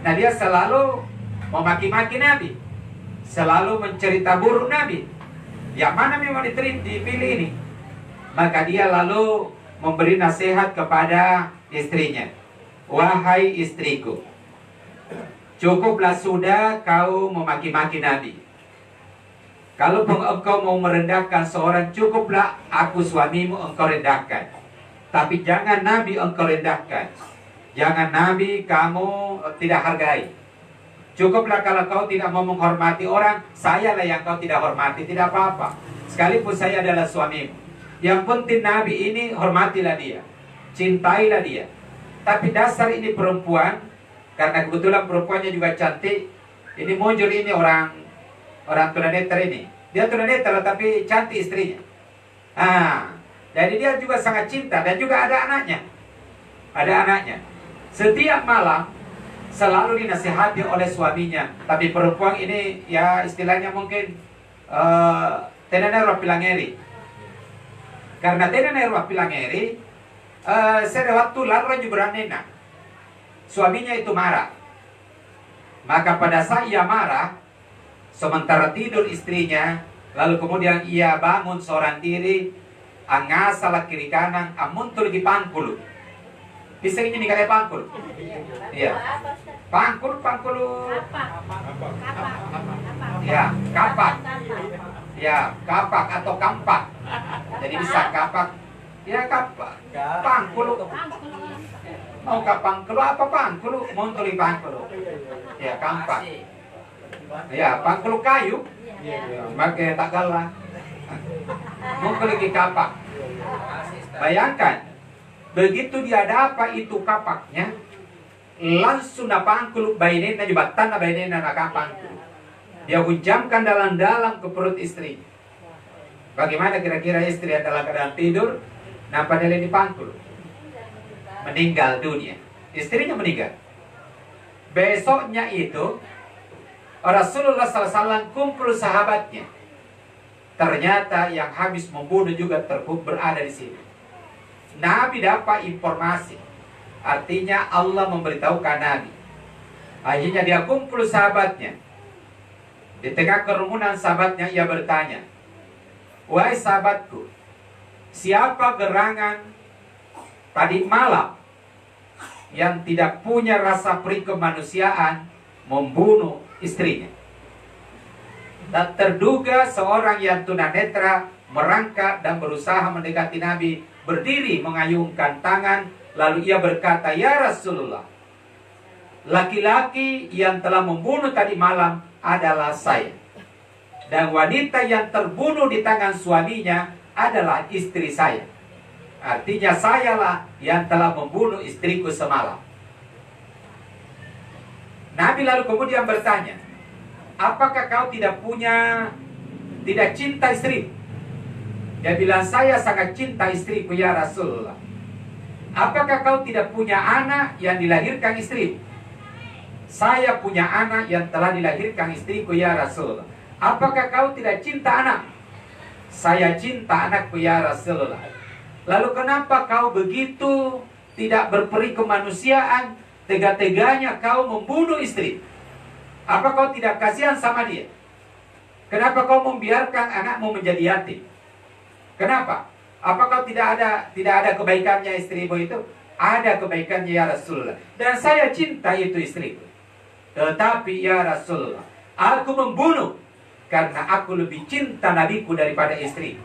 Nah dia selalu memaki-maki Nabi, selalu mencerita buruk Nabi. Yang mana memang dipilih ini? Maka dia lalu memberi nasihat kepada istrinya. Wahai istriku, cukuplah sudah kau memaki-maki Nabi. Kalau engkau mau merendahkan seorang, cukuplah aku suamimu engkau rendahkan. Tapi jangan Nabi engkau rendahkan. Jangan Nabi kamu tidak hargai. Cukuplah kalau kau tidak mau menghormati orang, sayalah yang kau tidak hormati, tidak apa-apa. Sekalipun saya adalah suamimu. Yang penting Nabi ini hormatilah dia, cintailah dia. Tapi dasar ini perempuan, karena kebetulan perempuannya juga cantik. Ini muncul ini orang tunanetra ini. Dia tunanetra tapi cantik istrinya. Jadi dia juga sangat cinta dan juga ada anaknya. Ada anaknya. Setiap malam selalu dinasihati oleh suaminya. Tapi perempuan ini ya istilahnya mungkin tenane orang pilangeri. Karena tena nerwa pilangeri, sere waktu larra juberanena. Suaminya itu marah. Maka pada saat ia marah, sementara tidur istrinya, lalu kemudian ia bangun seorang diri, angasala kiri kanan, amuntul di pangkulu. Bisa ini nih pangkul. Iya. Pangkul. Ya, kapak. Ya, kapak atau kampak. Jadi bisa kapak. Ya, kapak. Pangkul. Mau kapangkulu apa pangkulu? Muntul di pangkulu. Ya, kampak. Ya, pangkulu kayu. Pakai tak galah. Muntul di kapak. Bayangkan, begitu dia dapat itu kapaknya, langsung na pangkulu bainena jebatan na bainena na kapangkulu. Dia hujamkan dalam-dalam ke perut istri. Bagaimana kira-kira istri yang dalam keadaan tidur, nampak dia di pangkulu, meninggal dunia. Istrinya meninggal. Besoknya itu Rasulullah SAW kumpul sahabatnya. Ternyata yang habis membunuh juga berada di sini. Nabi dapat informasi. Artinya Allah memberitahukan Nabi. Akhirnya dia kumpul sahabatnya. Di tengah kerumunan sahabatnya ia bertanya, "Wahai sahabatku, siapa gerangan tadi malam yang tidak punya rasa peri kemanusiaan membunuh istrinya?" Dan terduga seorang yang tunanetra merangkak dan berusaha mendekati Nabi, berdiri mengayunkan tangan, lalu ia berkata, "Ya Rasulullah, laki-laki yang telah membunuh tadi malam adalah saya. Dan wanita yang terbunuh di tangan suaminya adalah istri saya. Artinya sayalah yang telah membunuh istriku semalam." Nabi lalu kemudian bertanya, "Apakah kau tidak cinta istri?" Dia bilang, "Saya sangat cinta istriku ya Rasulullah." "Apakah kau tidak punya anak yang dilahirkan istri?" "Saya punya anak yang telah dilahirkan istriku ya Rasulullah." "Apakah kau tidak cinta anak?" "Saya cinta anakku ya Rasulullah." "Lalu kenapa kau begitu tidak berperi kemanusiaan, tega-teganya kau membunuh istri? Apa kau tidak kasihan sama dia? Kenapa kau membiarkan anakmu menjadi yatim? Kenapa? Apa kau tidak ada kebaikannya istrimu itu?" "Ada kebaikannya ya Rasulullah. Dan saya cinta itu istriku. Tetapi ya Rasulullah, aku membunuh karena aku lebih cinta nabiku daripada istriku.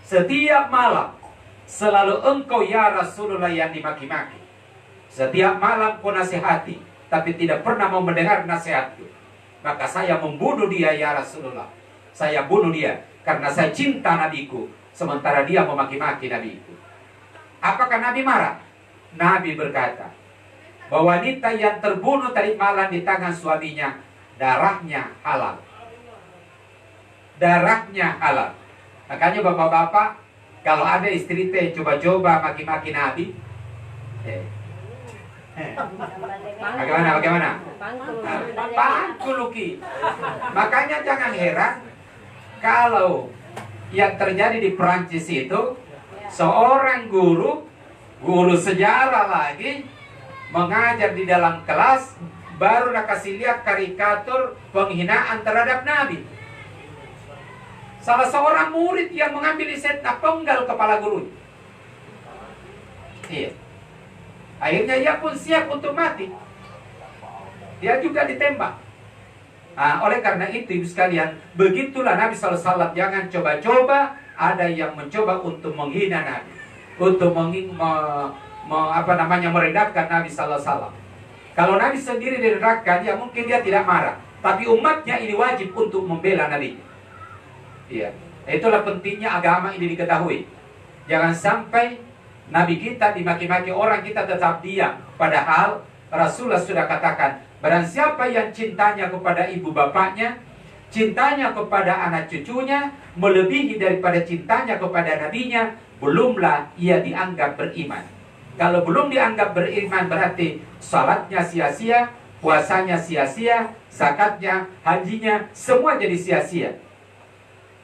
Setiap malam selalu engkau ya Rasulullah yang dimaki-maki. Setiap malam kau nasihati, tapi tidak pernah mau mendengar nasihatku. Maka saya membunuh dia ya Rasulullah. Saya bunuh dia karena saya cinta nabiku, sementara dia memaki-maki nabiku." Apakah Nabi marah? Nabi berkata bahwa wanita yang terbunuh tadi malam di tangan suaminya, darahnya halal. Darahnya halal. Makanya bapak-bapak, kalau ada istri teh coba-coba maki-maki Nabi, bagaimana? Pangkuluki. Makanya jangan heran kalau yang terjadi di Perancis itu, seorang guru sejarah lagi mengajar di dalam kelas, baru nak kasih lihat karikatur penghinaan terhadap Nabi. Salah seorang murid yang mengambil isetna penggal kepala guru. Iya. Akhirnya ia pun siap untuk mati. Dia juga ditembak. Nah, oleh karena itu ibu sekalian, begitulah Nabi SAW. Jangan coba-coba ada yang mencoba untuk menghina Nabi, untuk merendahkan Nabi SAW. Kalau Nabi sendiri direndahkan, ya mungkin dia tidak marah, tapi umatnya ini wajib untuk membela Nabi. Iya, itulah pentingnya agama ini diketahui. Jangan sampai Nabi kita dimaki-maki orang, kita tetap diam. Padahal Rasulullah sudah katakan, barang siapa yang cintanya kepada ibu bapaknya, cintanya kepada anak cucunya melebihi daripada cintanya kepada nabinya, belumlah ia dianggap beriman. Kalau belum dianggap beriman, berarti salatnya sia-sia, puasanya sia-sia, zakatnya, hajinya, semua jadi sia-sia.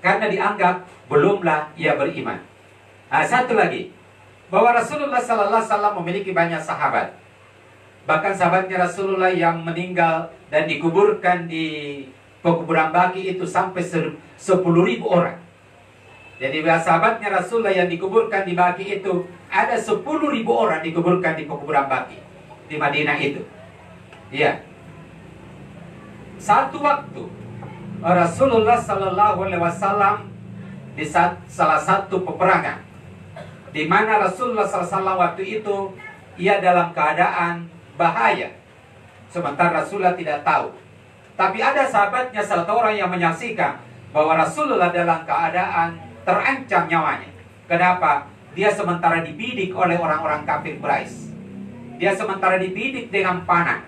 karena dianggap belumlah ia beriman. Nah, satu lagi, bahwa Rasulullah Sallallahu Alaihi Wasallam memiliki banyak sahabat. Bahkan sahabatnya Rasulullah yang meninggal dan dikuburkan di pekuburan Baqi itu sampai 10.000 orang. Jadi sahabatnya Rasulullah yang dikuburkan di Baqi itu ada 10.000 orang dikuburkan di pekuburan Baqi di Madinah itu. Iya. Satu waktu Rasulullah Sallallahu Alaihi Wasallam di salah satu peperangan, di mana Rasulullah Sallallahu Alaihi Wasallam waktu itu ia dalam keadaan bahaya, sementara Rasulullah tidak tahu. Tapi ada sahabatnya satu orang yang menyaksikan bahwa Rasulullah dalam keadaan terancam nyawanya. Kenapa? Dia sementara dibidik oleh orang-orang kafir Quraisy. Dia sementara dibidik dengan panah.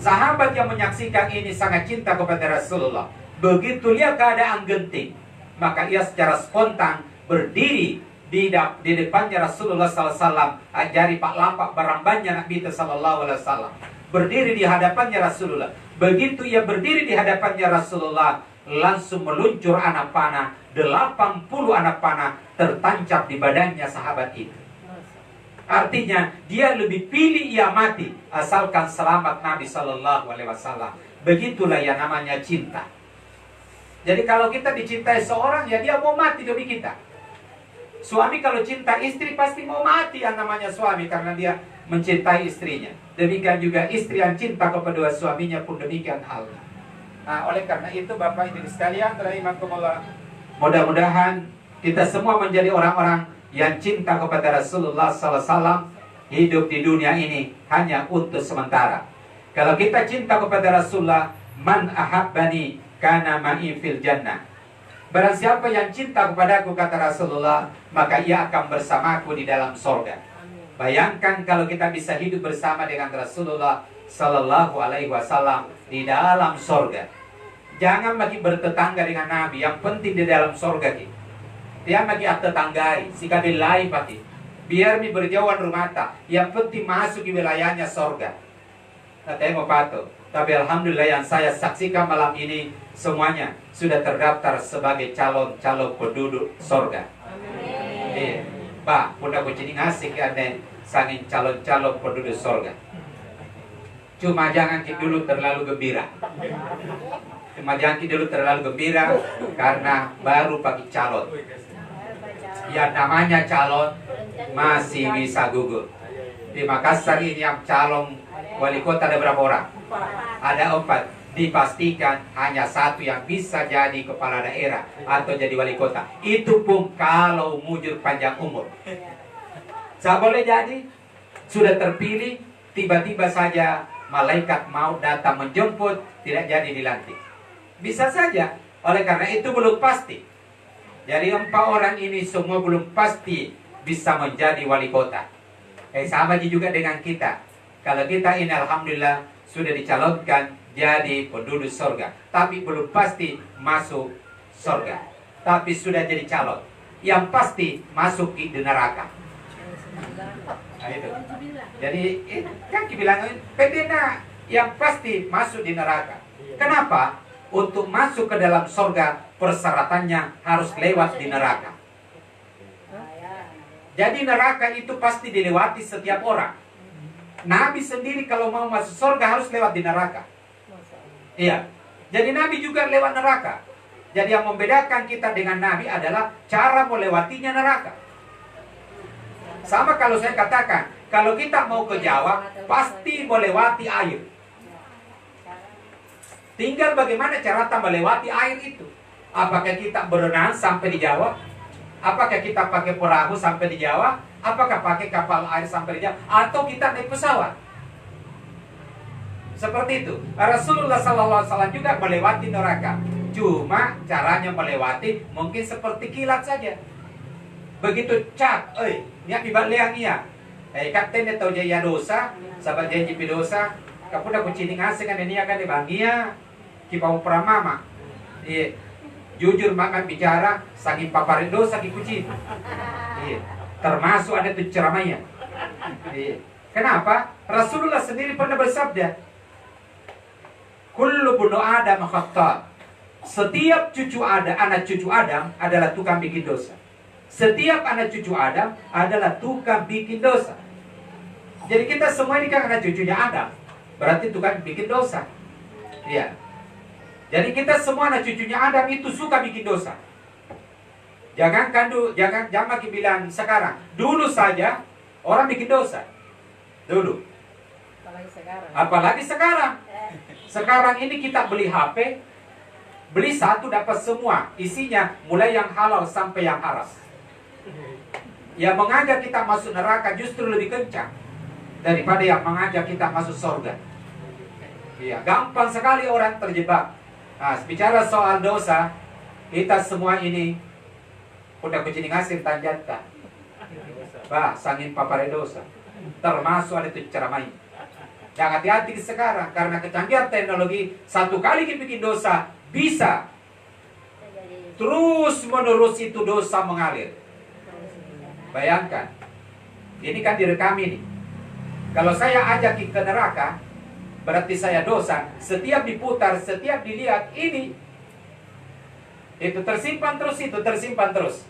Sahabat yang menyaksikan ini sangat cinta kepada Rasulullah. Begitu lihat keadaan genting, maka ia secara spontan berdiri di depannya Rasulullah SAW. Jari pak lapak barambannya Nabi Sallallahu Alaihi Wasallam. Berdiri di hadapannya Rasulullah. Begitu ia berdiri di hadapannya Rasulullah, langsung meluncur anak panah. 80 anak panah tertancap di badannya sahabat itu. Artinya dia lebih pilih ia mati asalkan selamat Nabi Sallallahu Alaihi Wasallam. Begitulah yang namanya cinta. Jadi kalau kita dicintai seorang, ya dia mau mati demi kita. Suami kalau cinta istri pasti mau mati yang namanya suami, karena dia mencintai istrinya. Demikian juga istri yang cinta kepada suaminya pun demikian halnya. Nah, oleh karena itu Bapak Ibu sekalian, rahimakumullah, mudah-mudahan kita semua menjadi orang-orang yang cinta kepada Rasulullah SAW. Hidup di dunia ini hanya untuk sementara. Kalau kita cinta kepada Rasulullah, man ahabbani kana ma'i fil jannah. Barang siapa yang cinta kepadaku, kata Rasulullah, maka ia akan bersamaku di dalam sorga. Bayangkan kalau kita bisa hidup bersama dengan Rasulullah Sallallahu Alaihi Wasallam di dalam sorga. Jangan lagi bertetangga dengan Nabi, yang penting di dalam sorga kita. Dia bagi tetanggai, sikabilai pati. Biar mi berjauhan rumata, yang penting masuk di wilayahnya sorga. Katanya mau pato. Tapi alhamdulillah yang saya saksikan malam ini semuanya sudah terdaftar sebagai calon-calon penduduk sorga. Iya, Pak, punda kucing ngasih ane sangin calon-calon penduduk sorga. Cuma jangan kita dulu terlalu gembira. Karena baru pakai calon. Yang namanya calon masih bisa gugur. Di Makassar ini yang calon wali kota ada berapa orang? Ada 4. Dipastikan hanya 1 yang bisa jadi kepala daerah atau jadi wali kota. Itu pun kalau mujur panjang umur. Saya boleh jadi sudah terpilih, tiba-tiba saja malaikat mau datang menjemput, tidak jadi dilantik. Bisa saja. Oleh karena itu belum pasti. Jadi 4 orang ini semua belum pasti bisa menjadi wali kota. Sama juga dengan kita. Kalau kita ini alhamdulillah sudah dicalonkan jadi penduduk sorga, tapi belum pasti masuk sorga. Tapi sudah jadi calon. Yang pasti masuk di neraka. Nah, itu. Jadi kan dibilang pedena yang pasti masuk di neraka. Kenapa? Untuk masuk ke dalam sorga persyaratannya harus lewat di neraka. Jadi neraka itu pasti dilewati setiap orang. Nabi sendiri kalau mau masuk sorga harus lewat di neraka. Iya. Jadi Nabi juga lewat neraka. Jadi yang membedakan kita dengan Nabi adalah cara melewatinya neraka. Sama kalau saya katakan, kalau kita mau ke Jawa pasti melewati air. Tinggal bagaimana cara kita melewati air itu. Apakah kita berenang sampai di Jawa? Apakah kita pakai perahu sampai di Jawa? Apakah pakai kapal air sampai di Jawa? Atau kita naik pesawat? Seperti itu. Rasulullah SAW juga melewati neraka. Cuma caranya melewati mungkin seperti kilat saja. Begitu cak, niat dibalik ya. Kapten dia tahu jaya dosa, sahabat janji dosa. Kamu dah kucing ngasih kan ini akan dibangia. Kipau pramama. Iya. Jujur makan bicara, saking paparin dosa ki kucing. Iya. Termasuk ada tuh ceramahnya. Iya. Kenapa? Rasulullah sendiri pernah bersabda, kullu bunu Adam khata Setiap anak cucu Adam adalah tukang bikin dosa. Setiap anak cucu Adam adalah tukang bikin dosa. Jadi kita semua ini kan anak cucunya Adam, berarti tukang bikin dosa. Iya. Jadi kita semua anak cucunya Adam itu suka bikin dosa. Jangan lagi bilang sekarang. Dulu saja orang bikin dosa. Dulu. Apalagi sekarang. Sekarang ini kita beli HP, beli satu dapat semua. Isinya mulai yang halal sampai yang haram. Yang mengajak kita masuk neraka justru lebih kencang daripada yang mengajak kita masuk surga. Iya, gampang sekali orang terjebak. Nah, bicara soal dosa, kita semua ini udah kucing ngasih tanjata. Bah, sangin papare dosa. Termasuk ada itu cara main. Jangan hati-hati sekarang karena kecanggihan teknologi, satu kali kita bikin dosa bisa terus menerus itu dosa mengalir. Bayangkan, ini kan direkam ini. Kalau saya ajak ke neraka, berarti saya dosa. Setiap diputar, setiap dilihat ini, itu tersimpan terus.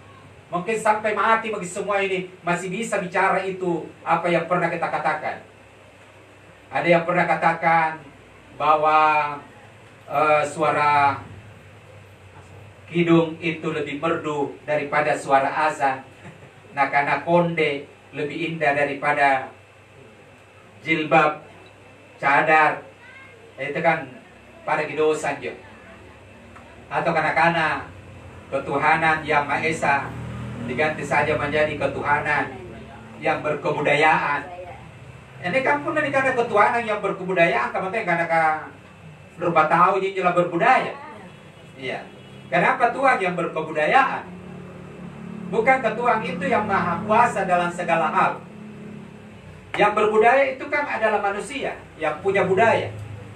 Mungkin sampai mati bagi semua ini masih bisa bicara itu apa yang pernah kita katakan. Ada yang pernah katakan bahwa suara kidung itu lebih merdu daripada suara azan. Nah, karena konde lebih indah daripada jilbab, cadar. Itu kan pada dosa aja. Atau karena ketuhanan yang Maha Esa diganti saja menjadi ketuhanan yang berkebudayaan. Ini kan pun karena ketuhanan yang berkebudayaan, kamu karena berupa tahu ini jelas berbudaya. Iya. Kenapa Tuhan yang berkebudayaan? Bukan Tuhan itu yang maha kuasa dalam segala hal. Yang berbudaya itu kan adalah manusia yang punya budaya,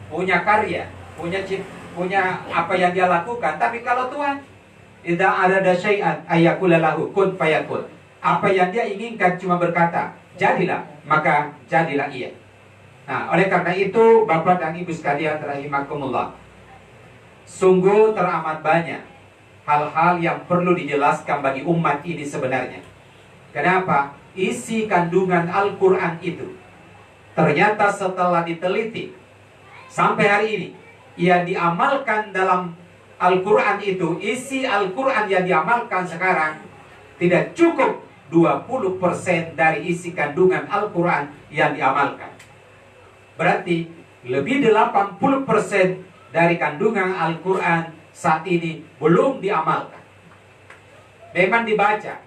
punya karya, punya apa yang dia lakukan. Tapi kalau Tuhan, idza arada syai'an ayyakula lahu kun fayakun. Apa yang dia inginkan cuma berkata, jadilah, maka jadilah ia. Nah, oleh karena itu, Bapak dan Ibu sekalian rahimakumullah, sungguh teramat banyak hal-hal yang perlu dijelaskan bagi umat ini sebenarnya. Kenapa? Isi kandungan Al-Quran itu ternyata setelah diteliti sampai hari ini yang diamalkan dalam Al-Quran itu, isi Al-Quran yang diamalkan sekarang tidak cukup 20% dari isi kandungan Al-Quran yang diamalkan. Berarti lebih 80% dari kandungan Al-Quran saat ini belum diamalkan. Memang dibaca,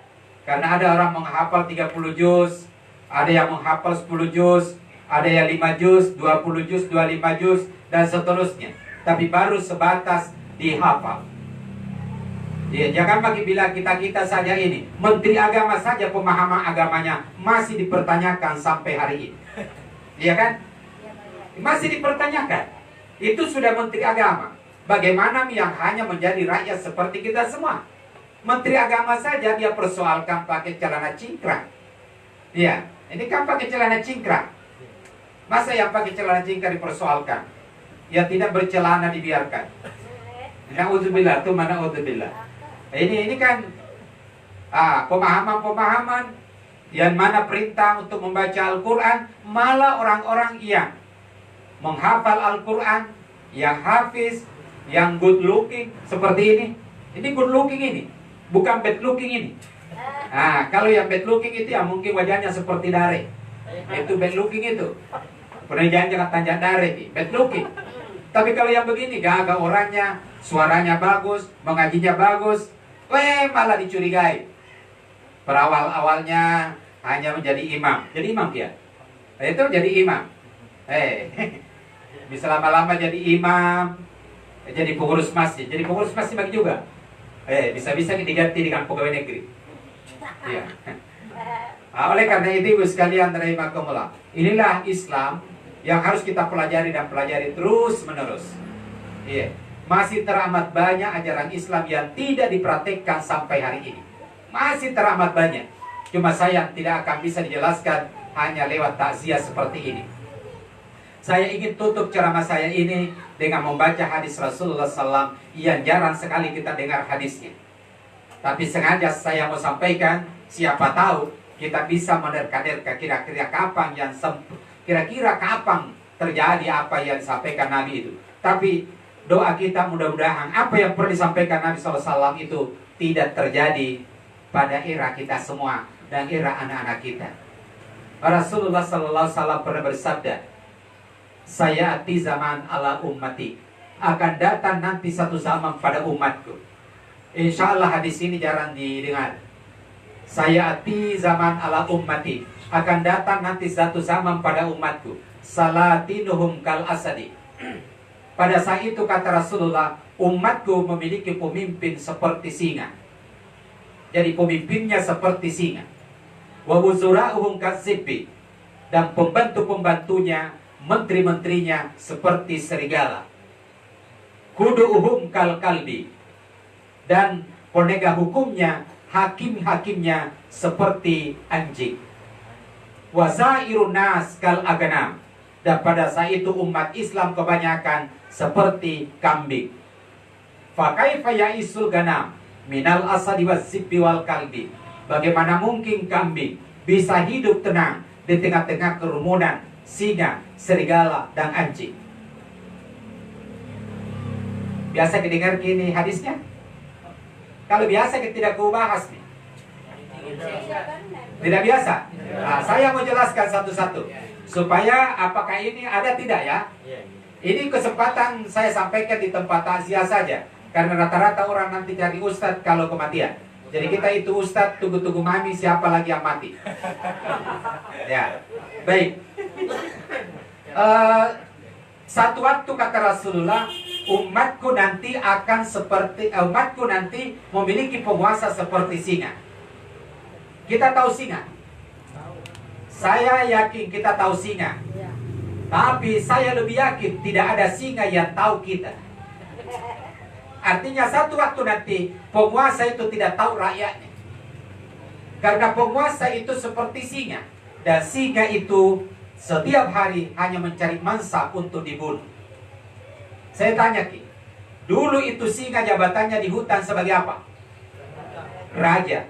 karena ada orang menghafal 30 juz, ada yang menghafal 10 juz, ada yang 5 juz, 20 juz, 25 juz, dan seterusnya. Tapi baru sebatas dihafal. Ya, jangan bagi bilang kita saja ini, Menteri Agama saja pemahaman agamanya masih dipertanyakan sampai hari ini. Iya kan? Masih dipertanyakan. Itu sudah Menteri Agama. Bagaimana yang hanya menjadi rakyat seperti kita semua? Menteri Agama saja dia persoalkan pakai celana cingkrang. Iya, ini kan pakai celana cingkrang. Masa yang pakai celana cingkrang dipersoalkan? Yang tidak bercelana dibiarkan. Na'udzubillah, tuh mana na'udzubillah. Ini kan pemahaman-pemahaman yang mana perintah untuk membaca Al-Quran, malah orang-orang yang menghafal Al-Quran, yang hafiz, yang good looking seperti ini good looking ini, bukan bad looking ini. Kalau yang bad looking itu ya mungkin wajahnya seperti dare, itu bad looking itu. Pernah jangan tanjak dare nih, bad looking. Tapi kalau yang begini gagah orangnya, suaranya bagus, mengajinya bagus, malah dicurigai. Berawal-awalnya hanya menjadi imam, jadi imam dia. Itu jadi imam. Bisa lama-lama jadi imam, jadi pengurus masjid. Jadi pengurus masjid bagi juga. Bisa-bisa diganti dengan pegawai negeri. Ya. Oleh karena itu Ibu sekalian rahimakumullah, inilah Islam yang harus kita pelajari dan pelajari terus menerus. Iya. Masih teramat banyak ajaran Islam yang tidak dipraktekkan sampai hari ini. Masih teramat banyak. Cuma sayang tidak akan bisa dijelaskan hanya lewat takziah seperti ini. Saya ingin tutup ceramah saya ini dengan membaca hadis Rasulullah SAW yang jarang sekali kita dengar hadisnya. Tapi sengaja saya mau sampaikan, siapa tahu kita bisa menerka-nerka kira-kira kapan terjadi apa yang disampaikan Nabi itu. Tapi doa kita mudah-mudahan apa yang pernah disampaikan Nabi SAW itu tidak terjadi pada era kita semua dan era anak-anak kita. Rasulullah SAW pernah bersabda, saya ati zaman ala ummati, akan datang nanti satu zaman pada umatku. Insya Allah hadis ini jarang didengar. Saya ati zaman ala ummati, akan datang nanti satu zaman pada umatku. Salatinuhum kal asadi. Pada saat itu kata Rasulullah, umatku memiliki pemimpin seperti singa. Jadi pemimpinnya seperti singa. Wa wuzura'uhum kazibi, dan pembantu-pembantunya, menteri-menterinya seperti serigala. Kudu'uhum kal kalbi, dan penegak hukumnya, hakim-hakimnya seperti anjing. Wazairun nas kal aganam, dan pada saat itu umat Islam kebanyakan seperti kambing. Fakaifa ya'isul ganam minal asadi wazibbi wal kalbi. Bagaimana mungkin kambing bisa hidup tenang di tengah-tengah kerumunan singa, serigala, dan anjing? Biasa kedengar gini hadisnya? Kalau biasa kita tidak bahas nih. Tidak biasa? Nah, saya mau jelaskan satu-satu supaya apakah ini ada tidak ya? Ini kesempatan saya sampaikan di tempat takziah saja, karena rata-rata orang nanti cari ustadz kalau kematian. Jadi kita itu ustadz tunggu-tunggu mami siapa lagi yang mati. Ya, baik. Satu waktu kata Rasulullah, umatku nanti memiliki penguasa seperti singa. Kita tahu singa? Saya yakin kita tahu singa. Tapi saya lebih yakin tidak ada singa yang tahu kita. Artinya satu waktu nanti penguasa itu tidak tahu rakyatnya. Karena penguasa itu seperti singa. Dan singa itu setiap hari hanya mencari mangsa untuk dibunuh. Saya tanya Ki, dulu itu singa jabatannya di hutan sebagai apa? Raja.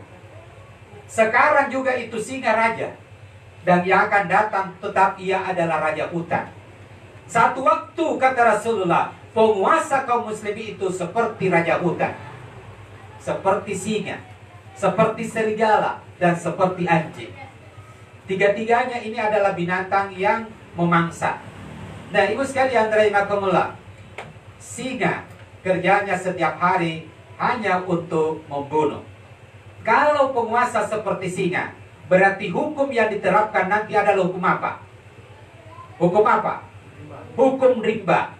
Sekarang juga itu singa raja. Dan yang akan datang tetap ia adalah raja hutan. Satu waktu kata Rasulullah, penguasa kaum muslimin itu seperti raja hutan, seperti singa, seperti serigala, dan seperti anjing. Tiga-tiganya ini adalah binatang yang memangsa. Nah, ibu sekalian rahimakumullah, singa kerjanya setiap hari hanya untuk membunuh. Kalau penguasa seperti singa, berarti hukum yang diterapkan nanti adalah hukum apa? Hukum apa? Hukum rimba.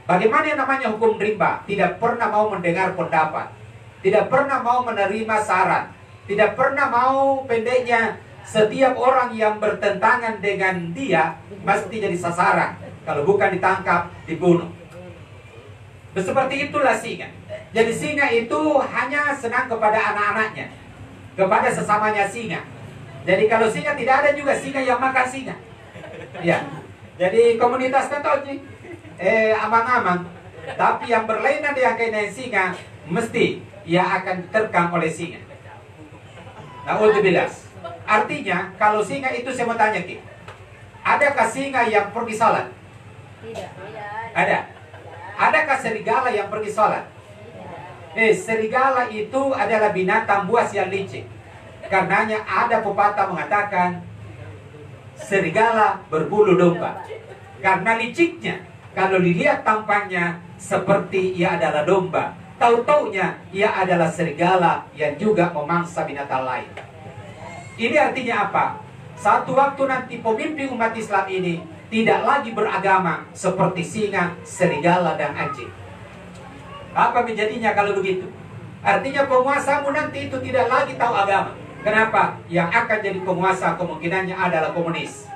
Bagaimana yang namanya hukum rimba? Tidak pernah mau mendengar pendapat, tidak pernah mau menerima saran, tidak pernah mau, pendeknya setiap orang yang bertentangan dengan dia mesti jadi sasaran. Kalau bukan ditangkap, dibunuh. Seperti itulah singa. Jadi singa itu hanya senang kepada anak-anaknya, kepada sesamanya singa. Jadi kalau singa tidak ada juga singa yang makan singa. Ya. Jadi komunitas tahu sih, aman-aman. Tapi yang berlainan dengan kainan singa, mesti ia akan diterkam oleh singa. Na'udzubillah. Artinya kalau singa itu, saya mau tanya Ki, adakah singa yang pergi salat? Tidak. Ada. Adakah serigala yang pergi salat? Serigala itu adalah binatang buas yang licik. Karenanya ada pepatah mengatakan serigala berbulu domba. Karena liciknya, kalau dilihat tampangnya seperti ia adalah domba, tahu-taunya ia adalah serigala yang juga memangsa binatang lain. Ini artinya apa? Satu waktu nanti pemimpin umat Islam ini tidak lagi beragama seperti singa, serigala, dan anjing. Apa menjadinya kalau begitu? Artinya penguasamu nanti itu tidak lagi tahu agama. Kenapa? Yang akan jadi penguasa kemungkinannya adalah komunis.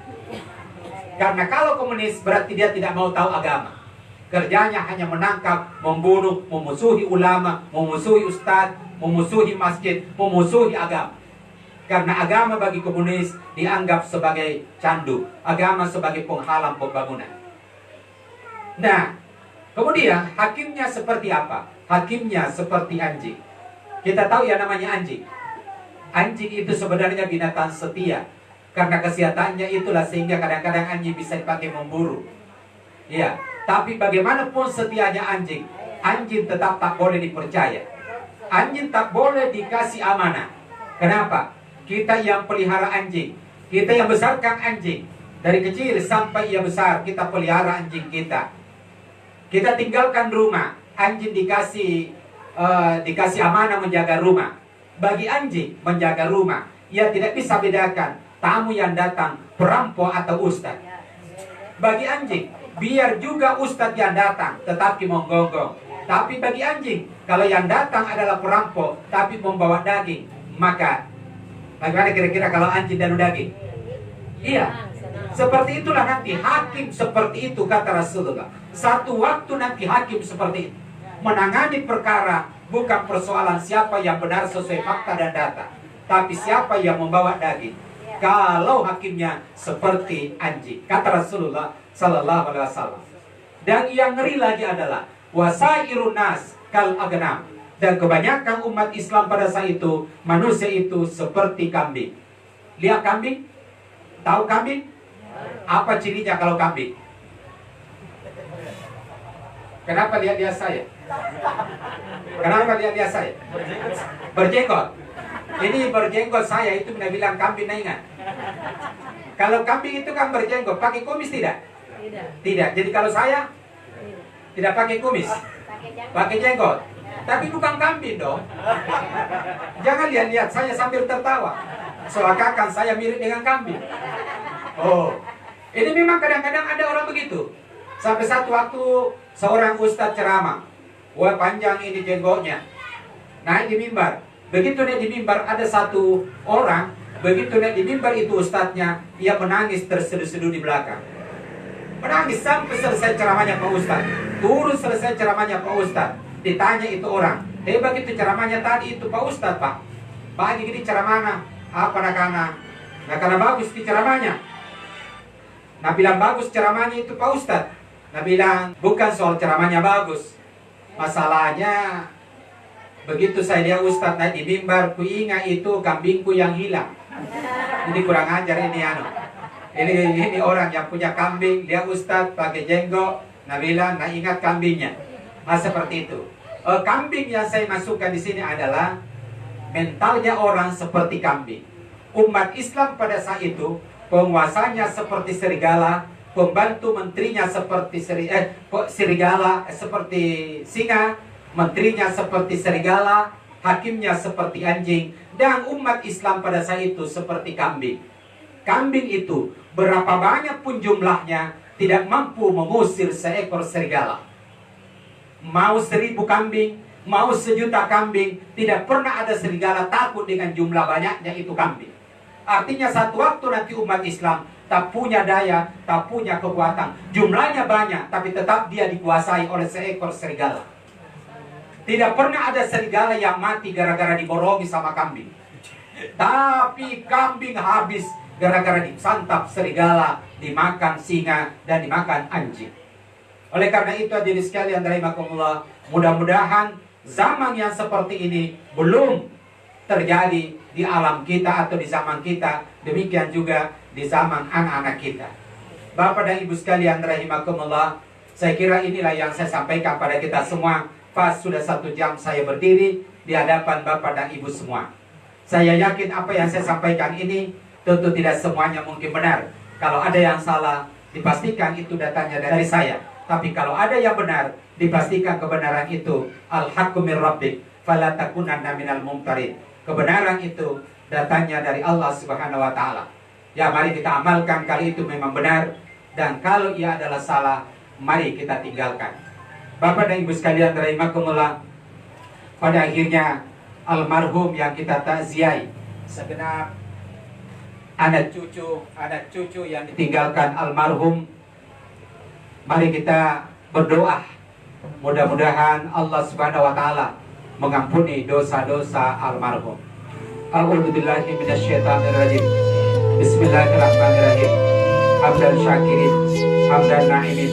Karena kalau komunis berarti dia tidak mau tahu agama. Kerjanya hanya menangkap, membunuh, memusuhi ulama, memusuhi ustadz, memusuhi masjid, memusuhi agama. Karena agama bagi komunis dianggap sebagai candu, agama sebagai penghalang pembangunan. Nah, kemudian hakimnya seperti apa? Hakimnya seperti anjing. Kita tahu ya namanya anjing. Anjing itu sebenarnya binatang setia. Karena kesehatannya itulah sehingga kadang-kadang anjing bisa dipakai memburu. Iya, tapi bagaimanapun setianya anjing, anjing tetap tak boleh dipercaya. Anjing tak boleh dikasih amanah. Kenapa? Kita yang pelihara anjing, kita yang besarkan anjing. Dari kecil sampai ia besar, kita pelihara anjing kita. Kita tinggalkan rumah, anjing dikasih amanah menjaga rumah. Bagi anjing menjaga rumah, ia tidak bisa bedakan tamu yang datang, perampok atau ustaz. Bagi anjing, biar juga ustaz yang datang, tetapi menggonggong. Tapi bagi anjing, kalau yang datang adalah perampok, tapi membawa daging, maka bagaimana kira-kira kalau anjing dan daging? Iya, seperti itulah nanti hakim seperti itu kata Rasulullah. Satu waktu nanti hakim seperti itu menangani perkara bukan persoalan siapa yang benar sesuai fakta dan data, tapi siapa yang membawa daging. Kalau hakimnya seperti anjing, kata Rasulullah Sallallahu Alaihi Wasallam. Dan yang ngeri lagi adalah wasairun nas kal agnam. Dan kebanyakan umat Islam pada saat itu, manusia itu seperti kambing. Lihat kambing? Tahu kambing? Apa cirinya kalau kambing? Kenapa lihat saya? Kenapa lihat saya? Berjenggot. Ini berjenggot saya itu tidak bilang kambing ingat. Kalau kambing itu kan berjenggot, pakai kumis tidak? Tidak. Jadi kalau saya tidak pakai kumis, pakai jenggot. Tapi bukan kambing dong. Jangan lihat saya sambil tertawa. Seakan saya mirip dengan kambing. Oh, ini memang kadang-kadang ada orang begitu. Sampai satu waktu seorang ustadz ceramah, wah panjang ini jenggotnya, naik di mimbar. Begitu naik di mimbar ada satu orang, begitu naik di mimbar itu ustadznya, ia menangis terseduh-seduh di belakang. Menangis sampai selesai ceramahnya Pak Ustadz. Turun selesai ceramahnya Pak Ustadz. Ditanya itu orang, begitu ceramahnya tadi itu Pak Ustadz Pak. Pak gini ceramahnya, apa nakana? Nakana bagus di ceramahnya. Nah bilang bagus ceramahnya itu Pak Ustadz. Nah bilang bukan soal ceramahnya bagus. Masalahnya begitu saya lihat Ustadz naik di mimbar, ku ingat itu kambingku yang hilang. Ini kurang ajar ini Ini orang yang punya kambing, dia Ustadz pakai jenggot, nah bilang, nah ingat kambingnya. Nah seperti itu. Kambing yang saya masukkan di sini adalah mentalnya orang seperti kambing. Umat Islam pada saat itu penguasanya seperti serigala, pembantu menterinya seperti serigala, seperti singa, menterinya seperti serigala, hakimnya seperti anjing, dan umat Islam pada saat itu seperti kambing. Kambing itu berapa banyak pun jumlahnya tidak mampu mengusir seekor serigala. Mau 1000 kambing, mau 1.000.000 kambing, tidak pernah ada serigala takut dengan jumlah banyaknya itu kambing. Artinya satu waktu nanti umat Islam tak punya daya, tak punya kekuatan. Jumlahnya banyak, tapi tetap dia dikuasai oleh seekor serigala. Tidak pernah ada serigala yang mati gara-gara diborongi sama kambing. Tapi kambing habis gara-gara disantap serigala, dimakan singa, dan dimakan anjing. Oleh karena itu hadirin sekalian rahimakumullah, mudah-mudahan zaman yang seperti ini belum terjadi di alam kita atau di zaman kita, demikian juga di zaman anak-anak kita. Bapak dan Ibu sekalian rahimakumullah, saya kira inilah yang saya sampaikan pada kita semua. Pas sudah 1 jam saya berdiri di hadapan Bapak dan Ibu semua. Saya yakin apa yang saya sampaikan ini tentu tidak semuanya mungkin benar. Kalau ada yang salah, dipastikan itu datanya dari saya. Tapi kalau ada yang benar, dipastikan kebenaran itu al-haqqu min rabbik fala takunanna minal mumtarin. Kebenaran itu datanya dari Allah Subhanahu wa taala. Ya, mari kita amalkan kali itu memang benar, dan kalau ia adalah salah, mari kita tinggalkan. Bapak dan Ibu sekalian rahimakumullah, pada akhirnya almarhum yang kita takziah, segenap anak cucu yang ditinggalkan almarhum, mari kita berdoa mudah-mudahan Allah Subhanahu wa taala mengampuni dosa-dosa almarhum. A'udzu billahi minasyaitonir rajim. Bismillahirrahmanirrahim. Hamdan syakirin, hamdan na'imin,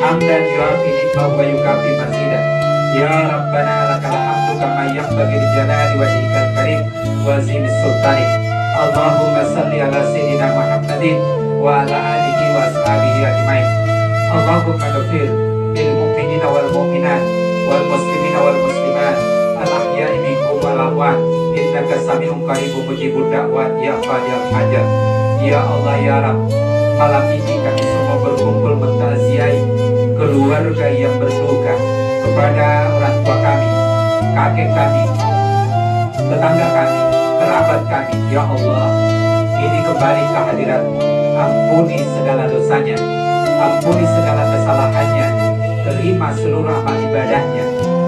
hamdan yuafi nikmahu wa yukafi masidah. Ya Rabbana lakal hamdu kama yanbaghi li jalali wajhikal karim wa zimis sultanik. Allahumma salli ala sayyidina Muhammadin wa ala alihi wa ashabihi ajmain. Allahumma ghfir lil mu'minina wal mu'minat wal muslimina wal muslimat al ahya'i minhum wal amwat innaka sami'un qaribun mujibud da'wat ya qadiyal hajat. Ya Allah ya Rabb, malam ini kami semua berkumpul mentakziah keluarga yang berduka kepada orang tua kami, kakek kami, tetangga kami, kerabat kami. Ya Allah, ini kembali ke hadirat-Mu. Ampuni segala dosanya, ampuni segala kesalahannya, terima seluruh amal ibadahnya,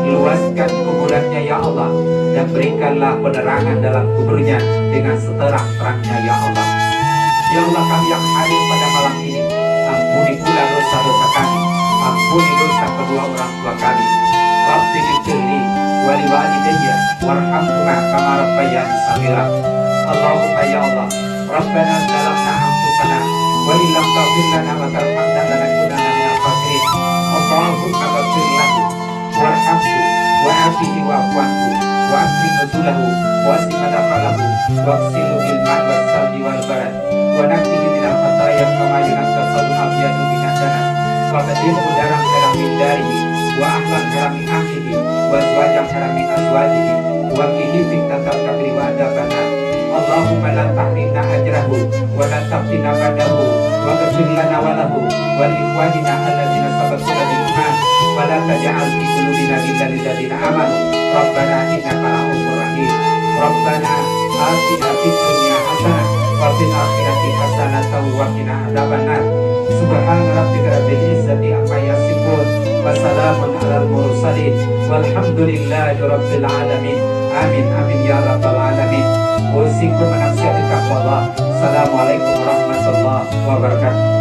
luaskan kuburannya ya Allah, dan berikanlah penerangan dalam kuburnya dengan seterang-terangnya ya Allah. Ya Allah, kami yang hadir pada malam ini, ampuni pula dosa-dosa kami, ampuni dosa kedua orang tua kami. Rabbi ghfirli wa liwalidayya warhamhuma kama rabbayani shaghira. Allahumma ya Allah, Rabbana zalamna anfusana wa illam taghfir lana wa tarhamna lanakunanna minal khasirin. Allahumma ghfir lahu warhamhu wa'afihi wa'fu anhu wa akrim nuzulahu wa wasi' madkhalahu wa ghsilhu bil ma'i was salji wal barad wa naqqihi minal khataaya kama yunqqa thawbul abyadu minad danas wa badilhu daram min darihi wa ahlan harami ahlihi wa azwajan harami azwajihi wa qihi fitnatal qabri wa adabana. Allahumma la tahrimna ajrahu wa la taftina ba'dahu wa ghfir lana wa lahu wa li ikhwanina alladziina sabaquna bil iman wa la taj'al fi qulubina ghillan lil ladzina amanu rabbana innaka ra'ufur rahim. Rabbana atina fid dunya hasanah wa fil akhirati hasanah wa qina adzabannar. Subhana rabbika rabbil izzati amma yasifun wa salamun alal mursalin walhamdulillahi rabbil alamin. Amin amin ya rabbal alamin. Usikum nafsi bi taqwallah. Assalamualaikum warahmatullahi wabarakatuh.